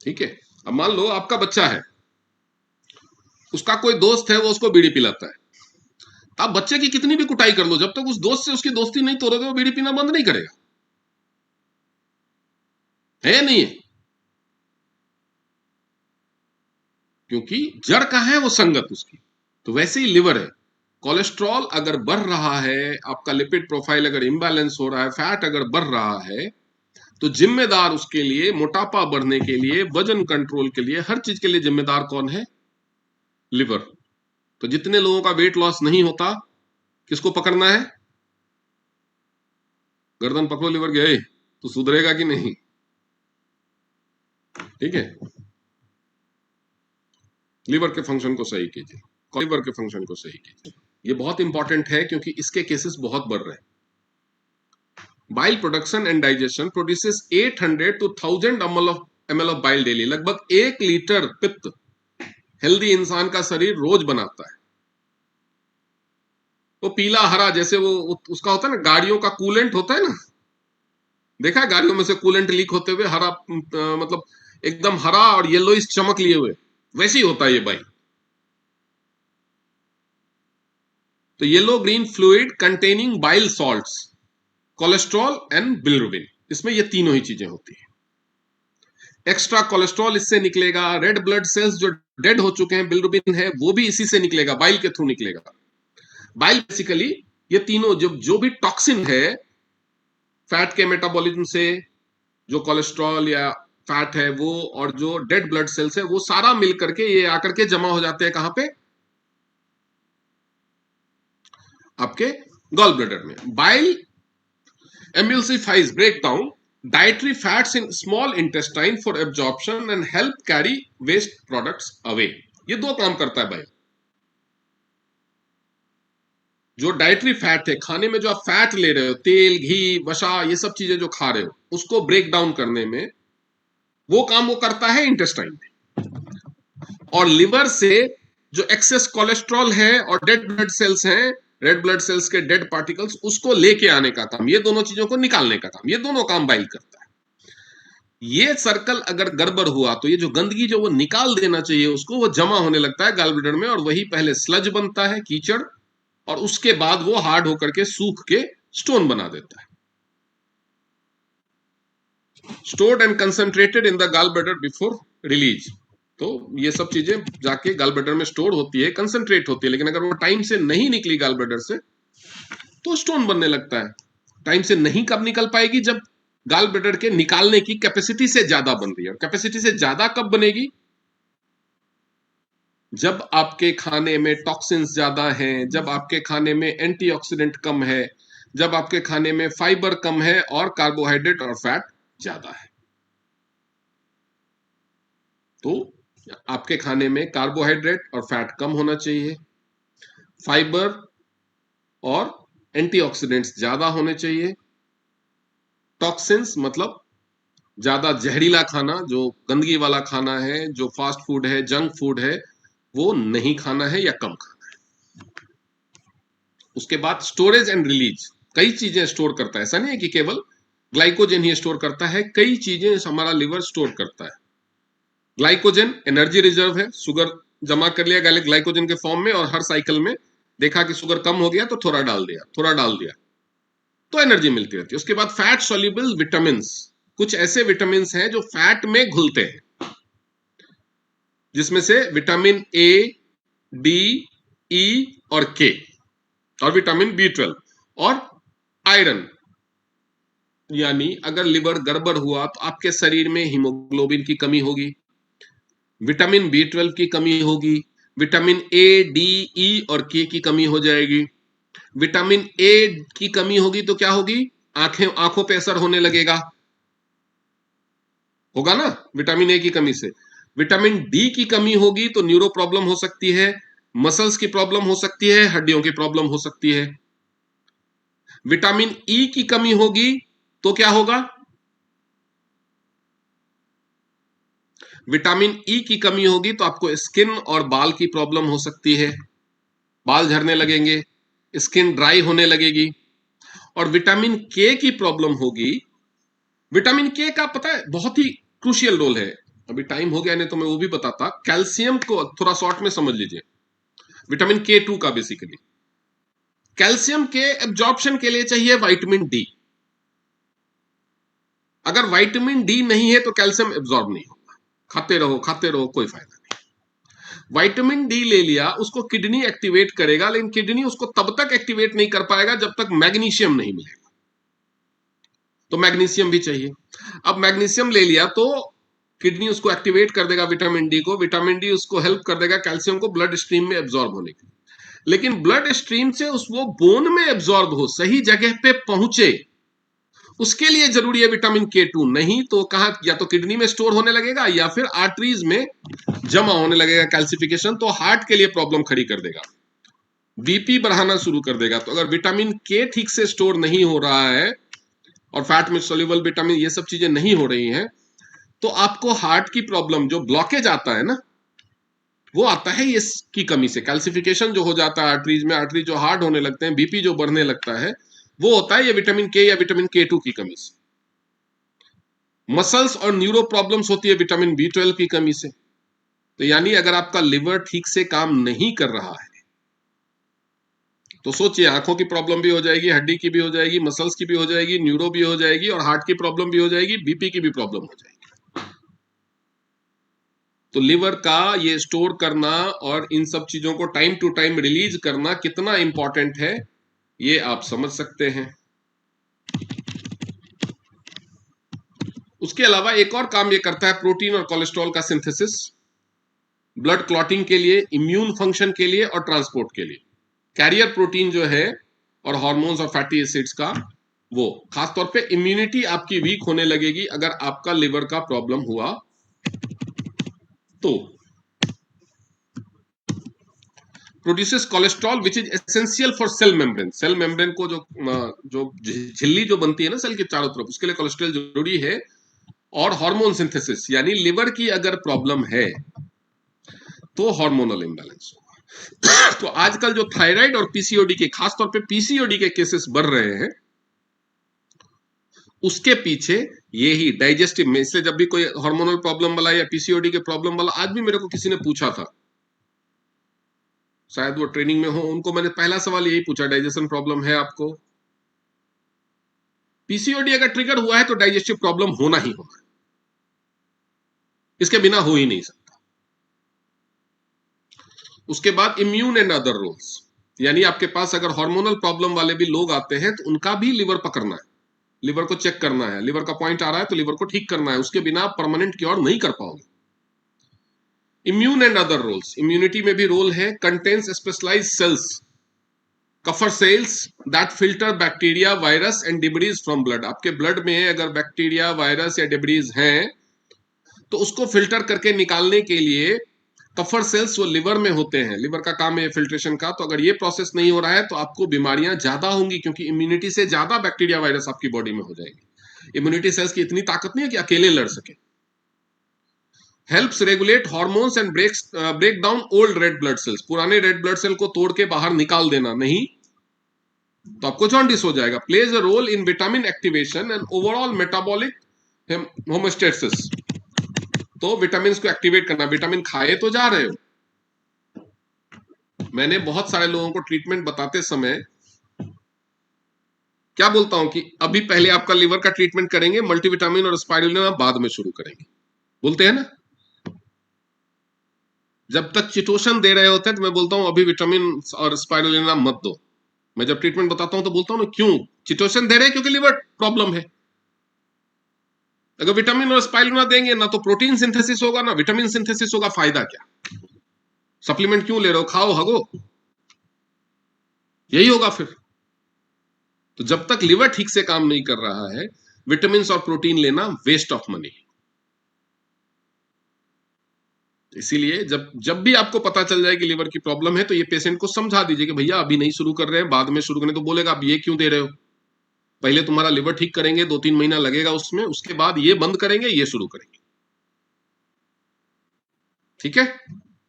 ठीक है, अब मान लो आपका बच्चा है, उसका कोई दोस्त है, वो उसको बीड़ी पिलाता है, तो आप बच्चे की कितनी भी कुटाई कर लो, जब तक उस दोस्त से उसकी दोस्ती नहीं तोड़ोगे, वो बीड़ी पीना बंद नहीं करेगा, है या नहीं है। क्योंकि जड़ का है वो संगत उसकी। तो वैसे ही लिवर है, कोलेस्ट्रॉल अगर बढ़ रहा है, आपका लिपिड प्रोफाइल अगर इम्बैलेंस हो रहा है, फैट अगर बढ़ रहा है, तो जिम्मेदार उसके लिए, मोटापा बढ़ने के लिए, वजन कंट्रोल के लिए, हर चीज के लिए जिम्मेदार कौन है, लिवर। तो जितने लोगों का वेट लॉस नहीं होता, किसको पकड़ना है, गर्दन पकड़ो, लिवर गए तो सुधरेगा कि नहीं। ठीक है, लिवर के फंक्शन को सही कीजिए, लिवर के फंक्शन को सही कीजिए, ये बहुत इंपॉर्टेंट है क्योंकि इसके केसेस बहुत बढ़ रहे हैं। Bile production and digestion produces 800 to 1000 ml of bile daily. लगभग 1 लीटर पित्त हेल्दी इंसान का शरीर रोज बनाता है। वो पीला हरा, जैसे वो उसका होता है ना, गाड़ियों का कूलेंट होता है ना, देखा है गाड़ियों में से कूलेंट लीक होते हुए, हरा मतलब एकदम हरा और येलोइश चमक लिए हुए, वैसे ही होता है ये बाइल। तो yellow green fluid containing bile salts, cholesterol and bilirubin, इसमें ये तीनों ही चीजें होती हैं। एक्स्ट्रा कोलेस्ट्रॉल इससे निकलेगा, रेड ब्लड सेल्स जो डेड हो चुके हैं, बिलिरुबिन है, वो भी इसी से निकलेगा, बाइल के थ्रू निकलेगा। बाइल बेसिकली ये तीनों जो भी टॉक्सिन है, फैट के मेटाबॉलिज्म से, जो कोलेस्ट्रॉल या फैट है वो, और जो डेड ब्लड सेल्स है, वो सारा मिल करके ये आकर के जमा हो जाते हैं कहां पे, आपके गॉल ब्लैडर में। Bile emulsifies break down dietary fats in small intestine for absorption and help carry waste products away। ये दो काम करता है बाइल। जो डाइटरी फैट है, खाने में जो आप फैट ले रहे हो, तेल, घी, वसा, ये सब चीजें जो खा रहे हो, उसको ब्रेक डाउन करने में वो काम वो करता है इंटेस्टाइन में। और लिवर से जो एक्सेस कोलेस्ट्रॉल है और डेड ब्लड सेल्स हैं, रेड ब्लड सेल्स के डेड पार्टिकल्स, उसको लेके आने का काम, ये दोनों चीजों को निकालने का काम, ये दोनों काम बाइल करता है। ये सर्कल अगर गड़बड़ हुआ तो ये जो गंदगी जो वो निकाल देना चाहिए उसको, वो जमा होने लगता है गॉल ब्लैडर में, और वही पहले स्लज बनता है, कीचड़, और उसके बाद वो हार्ड होकर के सूख के स्टोन बना देता है। Stored and concentrated in the gall bladder before release. तो ये सब चीजें जाके गॉल ब्लैडर में स्टोर होती है, कंसंट्रेट होती है, लेकिन अगर वो टाइम से नहीं निकली गॉल ब्लैडर से तो स्टोन बनने लगता है। टाइम से नहीं कब निकल पाएगी? जब गॉल ब्लैडर के निकालने की कैपेसिटी से ज्यादा बन रही है। और कैपेसिटी से ज्यादा कब बनेगी? जब आपके खाने में टॉक्सिन्स ज्यादा हैं, जब आपके खाने में एंटीऑक्सीडेंट कम है, जब आपके खाने में फाइबर कम है और कार्बोहाइड्रेट और फैट ज्यादा है। तो आपके खाने में कार्बोहाइड्रेट और फैट कम होना चाहिए, फाइबर और एंटीऑक्सीडेंट्स ज्यादा होने चाहिए, टॉक्सिन्स मतलब ज्यादा जहरीला खाना, जो गंदगी वाला खाना है, जो फास्ट फूड है, जंक फूड है, वो नहीं खाना है या कम खाना है। उसके बाद स्टोरेज एंड रिलीज, कई चीजें स्टोर करता है, ऐसा नहीं है कि केवल ग्लाइकोजन ही स्टोर करता है, कई चीजें हमारा लिवर स्टोर करता है। ग्लाइकोजन एनर्जी रिजर्व है, शुगर जमा कर लिया ग्लाइकोजन के फॉर्म में, और हर साइकिल में देखा कि शुगर कम हो गया तो थोड़ा डाल दिया, थोड़ा डाल दिया, तो एनर्जी मिलती रहती है। उसके बाद फैट सॉल्युबल विटामिन, कुछ ऐसे विटामिन हैं जो फैट में घुलते हैं, जिसमें से विटामिन ए, डी, ई और के, और विटामिन B12 और आयरन। यानी अगर लिवर गड़बड़ हुआ तो आपके शरीर में हीमोग्लोबिन की कमी होगी, विटामिन B12 की कमी होगी, विटामिन ए, डी, ई और के की कमी हो जाएगी। विटामिन ए की कमी होगी तो क्या होगी? आंखों पे असर होने लगेगा, होगा ना, विटामिन ए की कमी से। विटामिन डी की कमी होगी तो न्यूरो प्रॉब्लम हो सकती है, मसल्स की प्रॉब्लम हो सकती है, हड्डियों की प्रॉब्लम हो सकती है। विटामिन ई की कमी होगी तो क्या होगा? विटामिन ई की कमी होगी तो आपको स्किन और बाल की प्रॉब्लम हो सकती है, बाल झड़ने लगेंगे, स्किन ड्राई होने लगेगी। और विटामिन के की प्रॉब्लम होगी। विटामिन के का पता है बहुत ही क्रूशियल रोल है, अभी टाइम हो गया नहीं तो मैं वो भी बताता। कैल्शियम को थोड़ा शॉर्ट में समझ लीजिए, विटामिन K2 का बेसिकली। कैल्शियम के एब्जॉर्प्शन के लिए चाहिए विटामिन डी। अगर विटामिन डी नहीं है तो कैल्शियम एब्जॉर्ब नहीं होगा, खाते रहो कोई फायदा नहीं। विटामिन डी ले लिया, उसको किडनी एक्टिवेट करेगा, लेकिन किडनी उसको तब तक एक्टिवेट नहीं कर पाएगा जब तक मैग्नीशियम नहीं मिलेगा, तो मैग्नीशियम भी चाहिए। अब मैग्नीशियम ले लिया तो किडनी उसको एक्टिवेट कर देगा विटामिन डी को, विटामिन डी उसको हेल्प कर देगा कैल्शियम को ब्लड स्ट्रीम में एब्जॉर्ब होने के लिए। लेकिन ब्लड स्ट्रीम से उस वो बोन में एब्जॉर्ब हो, सही जगह पे पहुंचे, उसके लिए जरूरी है विटामिन K2। नहीं तो कहां, या तो किडनी में स्टोर होने लगेगा या फिर आर्टरीज में जमा होने लगेगा कैल्सिफिकेशन, तो हार्ट के लिए प्रॉब्लम खड़ी कर देगा, बीपी बढ़ाना शुरू कर देगा। तो अगर विटामिन के ठीक से स्टोर नहीं हो रहा है और फैट में सोल्यूबल विटामिन ये सब चीजें नहीं हो रही हैं, तो आपको हार्ट की प्रॉब्लम, जो ब्लॉकेज आता है ना, वो आता है इसकी कमी से। कैल्सिफिकेशन जो हो जाता है आर्टरीज में, आर्टरी जो हार्ड होने लगते हैं, बीपी जो बढ़ने लगता है, वो होता है ये विटामिन के या विटामिन K2 की कमी से। मसल्स और न्यूरो प्रॉब्लम्स होती है विटामिन B12 की कमी से। तो यानी अगर आपका लिवर ठीक से काम नहीं कर रहा है तो सोचिए, आंखों की प्रॉब्लम भी हो जाएगी, हड्डी की भी हो जाएगी, मसल्स की भी हो जाएगी, न्यूरो भी हो जाएगी, और हार्ट की प्रॉब्लम भी हो जाएगी, बीपी की भी प्रॉब्लम हो जाएगी। तो लिवर का ये स्टोर करना और इन सब चीजों को टाइम टू टाइम रिलीज करना कितना इंपॉर्टेंट है, ये आप समझ सकते हैं। उसके अलावा एक और काम ये करता है, प्रोटीन और कोलेस्ट्रॉल का सिंथेसिस, ब्लड क्लॉटिंग के लिए, इम्यून फंक्शन के लिए और ट्रांसपोर्ट के लिए। कैरियर प्रोटीन जो है और हार्मोन्स और फैटी एसिड्स का वो, खासतौर पे इम्यूनिटी आपकी वीक होने लगेगी अगर आपका लिवर का प्रॉब्लम हुआ तो। Produces cholesterol which is essential for cell membrane, cell membrane को जो झिल्ली जो बनती है ना सेल के चारों तरफ, उसके लिए कोलेस्ट्रॉल जरूरी है। और हार्मोन सिंथेसिस, यानी लिवर की अगर प्रॉब्लम है तो हार्मोनल इंबैलेंस होगा। तो आजकल जो थायराइड और पीसीओडी के, खासतौर पे पीसीओडी के केसेस बढ़ रहे हैं, उसके पीछे ये ही डाइजेस्टिव में, इसलिए जब भी कोई हार्मोनल प्रॉब्लम वाला या पीसीओडी के प्रॉब्लम वाला, आज भी मेरे को किसी ने पूछा था, शायद वो ट्रेनिंग में हो, उनको मैंने पहला सवाल यही पूछा, डाइजेशन प्रॉब्लम है आपको? पीसीओडी अगर ट्रिगर हुआ है तो डाइजेस्टिव प्रॉब्लम होना ही होना है, इसके बिना हो ही नहीं सकता। उसके बाद इम्यून एंड अदर रोल्स, यानी आपके पास अगर हार्मोनल प्रॉब्लम वाले भी लोग आते हैं तो उनका भी लिवर पकड़ना है, लिवर को चेक करना है, लिवर का पॉइंट आ रहा है तो लिवर को ठीक करना है, उसके बिना परमानेंट क्योर नहीं कर पाओगे। Immune and other roles, immunity में भी रोल है, contains specialised cells, Kupffer cells that filter bacteria, virus and debris from blood. आपके ब्लड में अगर बैक्टीरिया, वायरस या डिब्रीज हैं तो उसको फिल्टर करके निकालने के लिए कफर सेल्स वो लिवर में होते हैं, लिवर का काम है फिल्ट्रेशन का। तो अगर ये प्रोसेस नहीं हो रहा है तो आपको बीमारियां ज्यादा होंगी, क्योंकि इम्यूनिटी से ज्यादा बैक्टीरिया वायरस आपकी बॉडी में हो जाएगी। इम्यूनिटी सेल्स की इतनी ताकत नहीं है कि अकेले लड़ सके। Helps regulate hormones and break down old red blood cells, पुराने रेड ब्लड सेल को तोड़ के बाहर निकाल देना, नहीं तो आपको जॉन्डिस हो जाएगा। Plays a role in vitamin activation and overall metabolic homeostasis, तो विटामिन को एक्टिवेट करना। विटामिन खाए तो जा रहे हो, मैंने बहुत सारे लोगों को ट्रीटमेंट बताते समय क्या बोलता हूं कि अभी पहले आपका लिवर का ट्रीटमेंट करेंगे, मल्टीविटामिन और स्पाइरुलिना बाद में शुरू करेंगे, बोलते हैं ना। जब तक चिटोशन दे रहे होते हैं तो मैं बोलता हूं अभी विटामिन और स्पाइरुलिना मत दो। मैं जब ट्रीटमेंट बताता हूं तो बोलता हूं ना, क्यों? चिटोशन दे रहे हैं क्योंकि लिवर प्रॉब्लम है। अगर विटामिन और स्पाइरुलिना देंगे ना तो प्रोटीन सिंथेसिस होगा ना विटामिन सिंथेसिस होगा, फायदा क्या? सप्लीमेंट क्यों ले रहे हो? खाओ हगो, यही होगा फिर। तो जब तक लिवर ठीक से काम नहीं कर रहा है, विटामिन और प्रोटीन लेना वेस्ट ऑफ मनी। इसीलिए जब जब भी आपको पता चल जाए कि लिवर की प्रॉब्लम है तो ये पेशेंट को समझा दीजिए कि भैया अभी नहीं शुरू कर रहे हैं, बाद में शुरू करें। तो बोलेगा आप ये क्यों दे रहे हो? पहले तुम्हारा लिवर ठीक करेंगे, 2-3 महीना लगेगा उसमें, उसके बाद ये बंद करेंगे, ये शुरू करेंगे, ठीक है।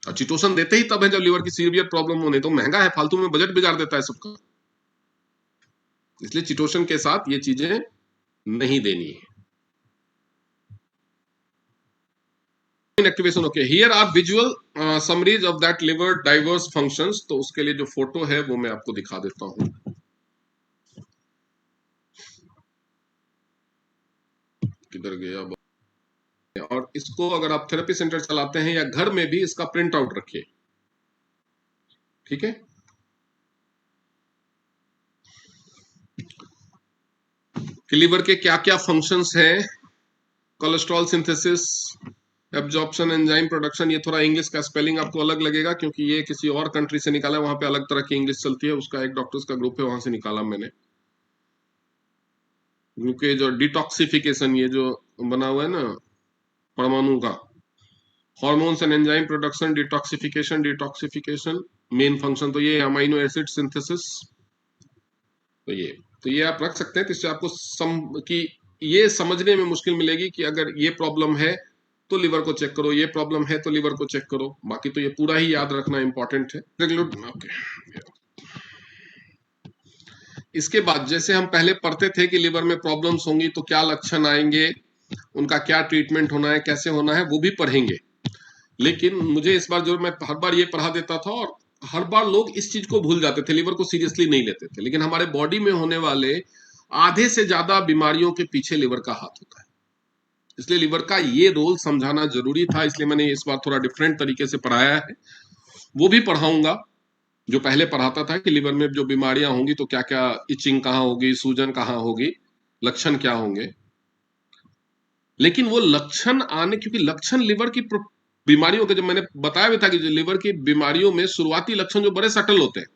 और चिटोसन देते ही तब है जब लिवर की सीवियर प्रॉब्लम होने, तो महंगा है, फालतू में बजट बिगाड़ देता है सबका। इसलिए चिटोसन के साथ ये चीजें नहीं देनी है। Activation, okay, here are visual summaries of that liver diverse functions. तो उसके लिए जो फोटो है वो मैं आपको दिखा देता हूं। किधर गया? और इसको अगर आप थेरेपी सेंटर चलाते हैं या घर में भी इसका प्रिंट आउट रखिए, ठीक है। कि लिवर के क्या क्या फंक्शंस हैं, cholesterol synthesis, absorption, enzyme production. ये थोड़ा इंग्लिश का स्पेलिंग आपको अलग लगेगा क्योंकि ये किसी और कंट्री से निकाला है, वहां पे अलग तरह की इंग्लिश चलती है। उसका एक डॉक्टर्स का ग्रुप है, वहां से निकाला मैंने। क्योंकि जो डिटॉक्सिफिकेशन ये जो बना हुआ है ना परमाणु का, hormones and enzyme production, detoxification main function, तो ये अमाइनो एसिड सिंथेसिस। तो ये आप रख सकते हैं, तो इससे आपको कि ये समझने में मुश्किल मिलेगी कि अगर ये प्रॉब्लम है तो लिवर को चेक करो, ये प्रॉब्लम है तो लिवर को चेक करो। बाकी तो ये पूरा ही याद रखना इंपॉर्टेंट है। इसके बाद जैसे हम पहले पढ़ते थे कि लिवर में प्रॉब्लम्स होंगी तो क्या लक्षण आएंगे, उनका क्या ट्रीटमेंट होना है, कैसे होना है, वो भी पढ़ेंगे। लेकिन मुझे इस बार जो मैं हर बार ये पढ़ा देता था और हर बार लोग इस चीज को भूल जाते थे, लिवर को सीरियसली नहीं लेते थे। लेकिन हमारे बॉडी में होने वाले आधे से ज्यादा बीमारियों के पीछे लिवर का हाथ होता है, इसलिए लिवर का ये रोल समझाना जरूरी था। इसलिए मैंने इस बार थोड़ा डिफरेंट तरीके से पढ़ाया है। वो भी पढ़ाऊंगा जो पहले पढ़ाता था कि लिवर में जो बीमारियां होंगी तो क्या क्या, इचिंग कहाँ होगी, सूजन कहाँ होगी, लक्षण क्या होंगे। लेकिन वो लक्षण आने, क्योंकि लक्षण लिवर की बीमारियों के, जब मैंने बताया भी था कि जो लिवर की बीमारियों में शुरुआती लक्षण जो बड़े सटल होते हैं,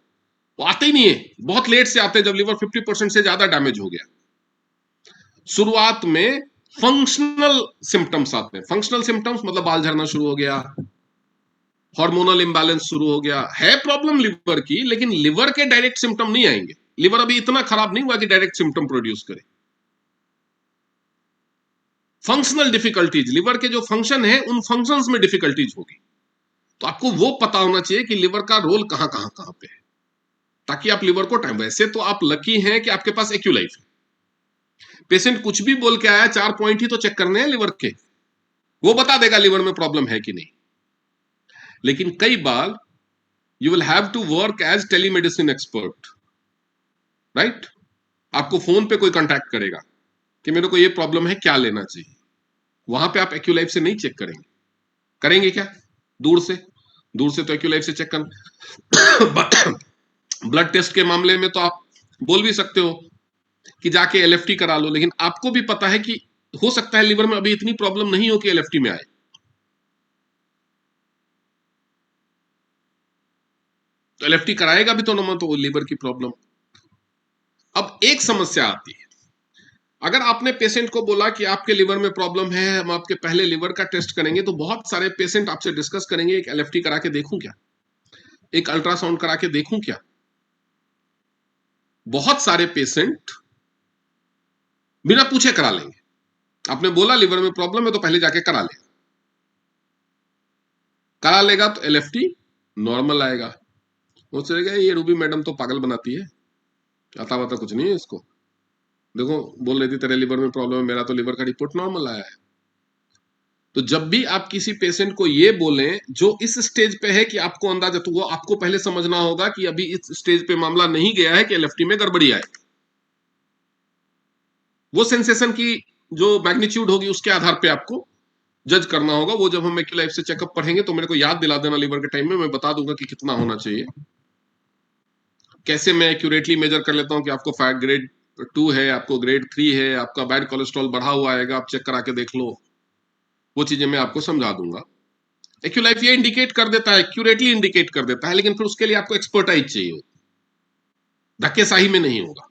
वो आते ही नहीं है, बहुत लेट से आते हैं जब लिवर 50% से ज्यादा डैमेज हो गया। शुरुआत में फंक्शनल सिम्टम्स आते हैं। फंक्शनल सिम्टम्स मतलब बाल झड़ना शुरू हो गया, हार्मोनल इंबैलेंस शुरू हो गया, है प्रॉब्लम लिवर की, लेकिन लिवर के डायरेक्ट सिम्टम नहीं आएंगे। लिवर अभी इतना खराब नहीं हुआ कि डायरेक्ट सिम्टम प्रोड्यूस करे। फंक्शनल डिफिकल्टीज, लिवर के जो फंक्शन है उन फंक्शंस में डिफिकल्टीज होगी। तो आपको वो पता होना चाहिए कि लिवर का रोल कहां पे है, ताकि आप लिवर को टाइम। वैसे तो आप लकी हैं कि आपके पास एक्यूलाइफ है। पेशेंट कुछ भी बोल के आया, 4 पॉइंट ही तो चेक करने हैं लिवर के, वो बता देगा लिवर में प्रॉब्लम है कि नहीं। लेकिन कई बार you will have to work as telemedicine expert, right. आपको फोन पे कोई कांटेक्ट करेगा कि मेरे को ये प्रॉब्लम है, क्या लेना चाहिए। वहां पे आप एक्यूलाइफ से नहीं चेक करेंगे। करेंगे क्या? दूर से, दूर से तो एक्यूलाइफ से चेक कर। ब्लड टेस्ट के मामले में तो आप बोल भी सकते हो कि जाके एलएफटी करा लो, लेकिन आपको भी पता है कि हो सकता है लिवर में अभी इतनी प्रॉब्लम नहीं हो कि एलएफटी में आए। तो एलएफटी कराएगा भी तो न तो लिवर की प्रॉब्लम। अब एक समस्या आती है, अगर आपने पेशेंट को बोला कि आपके लिवर में प्रॉब्लम है, हम आपके पहले लिवर का टेस्ट करेंगे, तो बहुत सारे पेशेंट आपसे डिस्कस करेंगे एक एलएफटी करा के देखूं क्या, एक अल्ट्रासाउंड करा के देखूं क्या। बहुत सारे पेशेंट बिना पूछे करा लेंगे। आपने बोला लिवर में प्रॉब्लम है तो पहले जाके करा ले, करा लेगा तो एलएफटी नॉर्मल आएगा। वो सोचेगा ये रूबी मैडम तो पागल बनाती है, आता वाता कुछ नहीं है इसको, देखो बोल रही थी तेरे लिवर में प्रॉब्लम है, मेरा तो लिवर का रिपोर्ट नॉर्मल आया है। तो जब भी आप किसी पेशेंट को ये बोलें जो इस स्टेज पे है कि आपको अंदाजा, तो वो आपको पहले समझना होगा कि अभी इस स्टेज पे मामला नहीं गया है कि एलएफटी में गड़बड़ी आए। वो सेंसेशन की जो मैग्नीट्यूड होगी उसके आधार पे आपको जज करना होगा। वो जब हम एक्यूलाइफ से चेकअप पढ़ेंगे तो मेरे को याद दिला देना लिवर के टाइम में, मैं बता दूंगा कि कितना होना चाहिए। कैसे मैं एक्यूरेटली मेजर कर लेता हूं कि आपको फैट ग्रेड 2 है, आपको ग्रेड 3 है, आपका बैड कोलेस्ट्रॉल बढ़ा हुआ आएगा, आप चेक करा के देख लो। वो चीजें मैं आपको समझा दूंगा। एक्यूलाइफ ये इंडिकेट कर देता है, एक्यूरेटली इंडिकेट कर देता है, लेकिन फिर उसके लिए आपको एक्सपर्टाइज चाहिए, धक्केशाही में नहीं होगा।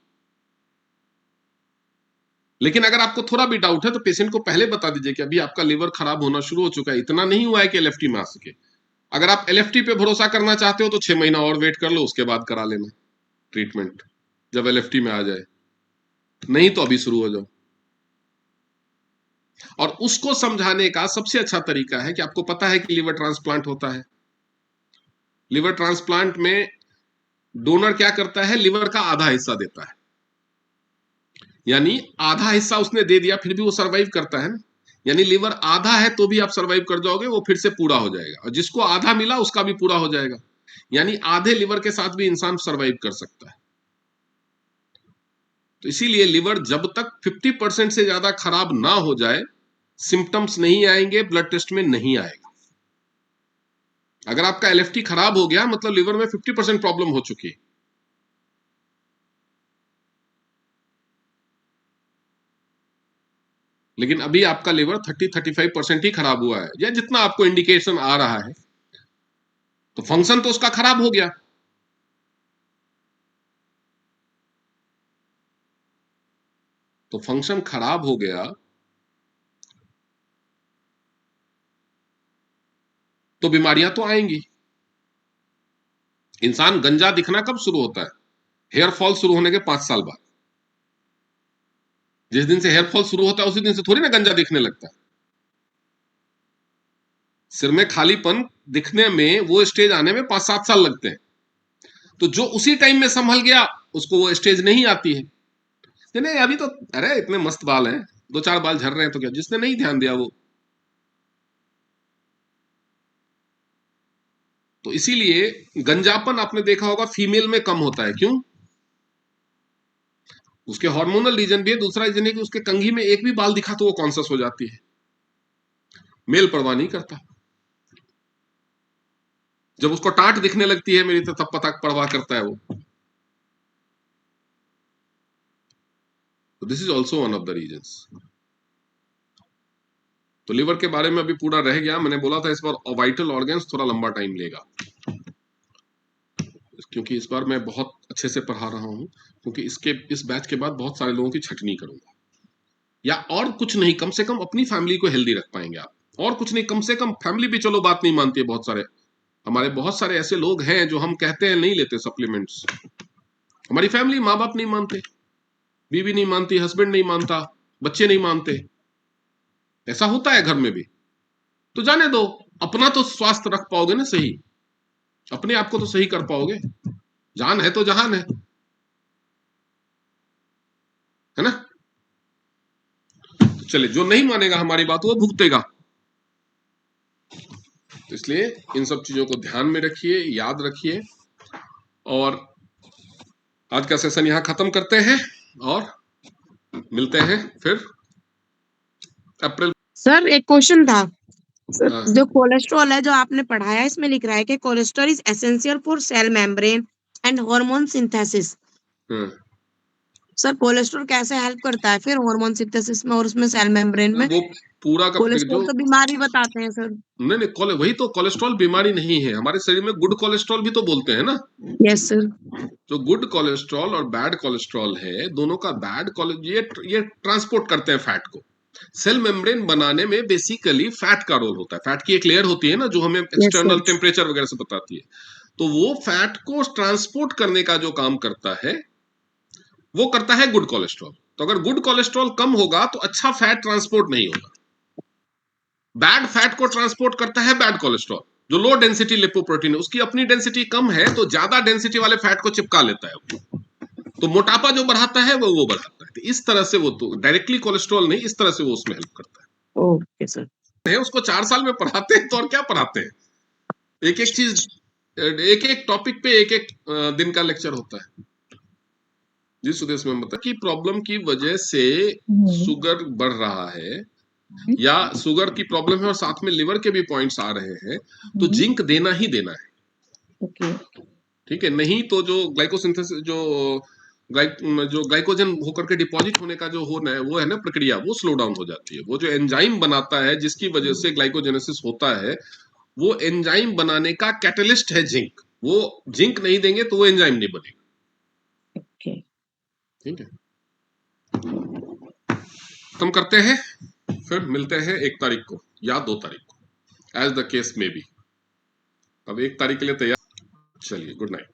लेकिन अगर आपको थोड़ा भी डाउट है तो पेशेंट को पहले बता दीजिए कि अभी आपका लिवर खराब होना शुरू हो चुका है, इतना नहीं हुआ है कि एलएफटी में आ सके। अगर आप एलएफटी पे भरोसा करना चाहते हो तो 6 महीना और वेट कर लो, उसके बाद करा लेना ट्रीटमेंट जब एलएफटी में आ जाए, नहीं तो अभी शुरू हो जाओ। और उसको समझाने का सबसे अच्छा तरीका है कि आपको पता है कि लिवर ट्रांसप्लांट होता है। लिवर ट्रांसप्लांट में डोनर क्या करता है, लिवर का आधा हिस्सा देता है, यानी आधा हिस्सा उसने दे दिया फिर भी वो सरवाइव करता है ना। यानी लिवर आधा है तो भी आप सरवाइव कर जाओगे, वो फिर से पूरा हो जाएगा, और जिसको आधा मिला उसका भी पूरा हो जाएगा। यानी आधे लिवर के साथ भी इंसान सरवाइव कर सकता है। तो इसीलिए लिवर जब तक 50% से ज्यादा खराब ना हो जाए, सिम्टम्स नहीं आएंगे, ब्लड टेस्ट में नहीं आएगा। अगर आपका एलएफटी खराब हो गया मतलब लिवर में 50% प्रॉब्लम हो चुकी है। लेकिन अभी आपका लिवर 30-35% ही खराब हुआ है, या जितना आपको इंडिकेशन आ रहा है, तो फंक्शन तो उसका खराब हो गया। तो फंक्शन खराब हो गया तो बीमारियां तो आएंगी। इंसान गंजा दिखना कब शुरू होता है? हेयर फॉल शुरू होने के 5 साल बाद। जिस दिन से हेयर फॉल शुरू होता है उसी दिन से थोड़ी ना गंजा दिखने लगता है। सिर में खालीपन दिखने में वो स्टेज आने में 5-7 साल लगते हैं। तो जो उसी टाइम में संभल गया उसको वो स्टेज नहीं आती है। नहीं अभी तो, अरे इतने मस्त बाल हैं, 2-4 बाल झड़ रहे हैं तो क्या, जिसने नहीं ध्यान दिया वो। तो इसीलिए गंजापन आपने देखा होगा फीमेल में कम होता है। क्यों? उसके हार्मोनल रीजन भी है, दूसरा रीजन है कि उसके कंघी में एक भी बाल दिखा तो वो कॉन्सियस हो जाती है। मेल परवाह नहीं करता। जब उसको टाट दिखने लगती है मेरी, तो तब पता परवाह करता है वो। तो this is also one of the reasons. तो लिवर के बारे में अभी पूरा रह गया। मैंने बोला था इस बार वाइटल ऑर्गन्स थोड़ा लंबा टाइम लेगा। क्योंकि इस बार मैं बहुत अच्छे से पढ़ा रहा हूँ, क्योंकि इस बैच के बाद बहुत सारे लोगों की छटनी करूंगा। या और कुछ नहीं, कम से कम अपनी फैमिली को हेल्दी रख पाएंगे आप। और कुछ नहीं, कम से कम फैमिली भी चलो बात नहीं मानती है, बहुत सारे हमारे बहुत सारे ऐसे लोग हैं जो हम कहते हैं नहीं लेते सप्लीमेंट्स, हमारी फैमिली माँ बाप नहीं मानते, बीवी नहीं मानती, हस्बैंड नहीं मानता, बच्चे नहीं मानते, ऐसा होता है घर में भी। तो जाने दो, अपना तो स्वास्थ्य रख पाओगे ना सही, अपने आप को तो सही कर पाओगे, जान है तो जहान है ना। तो चलिए, जो नहीं मानेगा हमारी बात वो भुगतेगा। तो इसलिए इन सब चीजों को ध्यान में रखिए, याद रखिए। और आज का सेशन यहां खत्म करते हैं और मिलते हैं फिर अप्रैल। सर एक क्वेश्चन था। सर हाँ, जो कोलेस्ट्रॉल है जो आपने पढ़ाया, इसमें लिख रहा है कि cholesterol is essential for cell membrane and hormone synthesis. हाँ। सर कोलेस्ट्रॉल कैसे हेल्प करता है फिर हार्मोन सिंथेसिस में और उसमें सेल मेम्ब्रेन में? वो पूरा का कोलेस्ट्रॉल जो तो बीमारी बताते हैं सर। नहीं नहीं, वही तो कोलेस्ट्रॉल बीमारी नहीं है, हमारे शरीर में गुड कोलेस्ट्रॉल भी तो बोलते हैं ना। Yes sir. जो गुड कोलेस्ट्रॉल और बैड कोलेस्ट्रॉल है, दोनों का ये ट्रांसपोर्ट करते हैं फैट को। सेल मेम्ब्रेन बनाने में बेसिकली फैट का रोल होता है। फैट की एक लेयर होती है ना जो हमें यस एक्सटर्नल सर। टेम्परेचर वगैरह से बताती है। तो वो फैट को ट्रांसपोर्ट करने का जो काम करता है वो करता है गुड कोलेस्ट्रॉल। तो अगर गुड कोलेस्ट्रॉल कम होगा तो अच्छा फैट ट्रांसपोर्ट नहीं होगा। बैड फैट को ट्रांसपोर्ट करता है बैड कोलेस्ट्रॉल। जो लो डेंसिटी लिपोप्रोटीन है उसकी अपनी डेंसिटी कम है तो ज्यादा डेंसिटी वाले फैट को चिपका लेता है, तो मोटापा जो बढ़ाता है वो बढ़ाता है। तो इस तरह से वो तो डायरेक्टली कोलेस्ट्रॉल नहीं, इस तरह से वो उसमें हेल्प करता ओके सर। है। उसको 4 साल में पढ़ाते हैं तो और क्या पढ़ाते हैं, एक एक चीज, एक एक टॉपिक पे एक एक दिन का लेक्चर होता है। जिस उद्देश्य में मतलब कि प्रॉब्लम की वजह से शुगर बढ़ रहा है या शुगर की प्रॉब्लम है और साथ में लिवर के भी पॉइंट्स आ रहे हैं, तो जिंक देना ही देना है। ओके। ठीक है, नहीं तो जो ग्लाइकोसिंथेसिस जो ग्लाइकोजन होकर के डिपॉजिट होने का जो होना है वो है ना प्रक्रिया, वो स्लो डाउन हो जाती है। वो जो एंजाइम बनाता है जिसकी वजह से ग्लाइकोजेनेसिस होता है, वो एंजाइम बनाने का कैटलिस्ट है जिंक। वो जिंक नहीं देंगे तो वो एंजाइम नहीं बनेगा। ओके। ठीक है, खत्म करते हैं, फिर मिलते हैं 1 तारीख को या 2 तारीख को, एज द केस में बी। अब 1 तारीख के लिए तैयार। चलिए, गुड नाइट।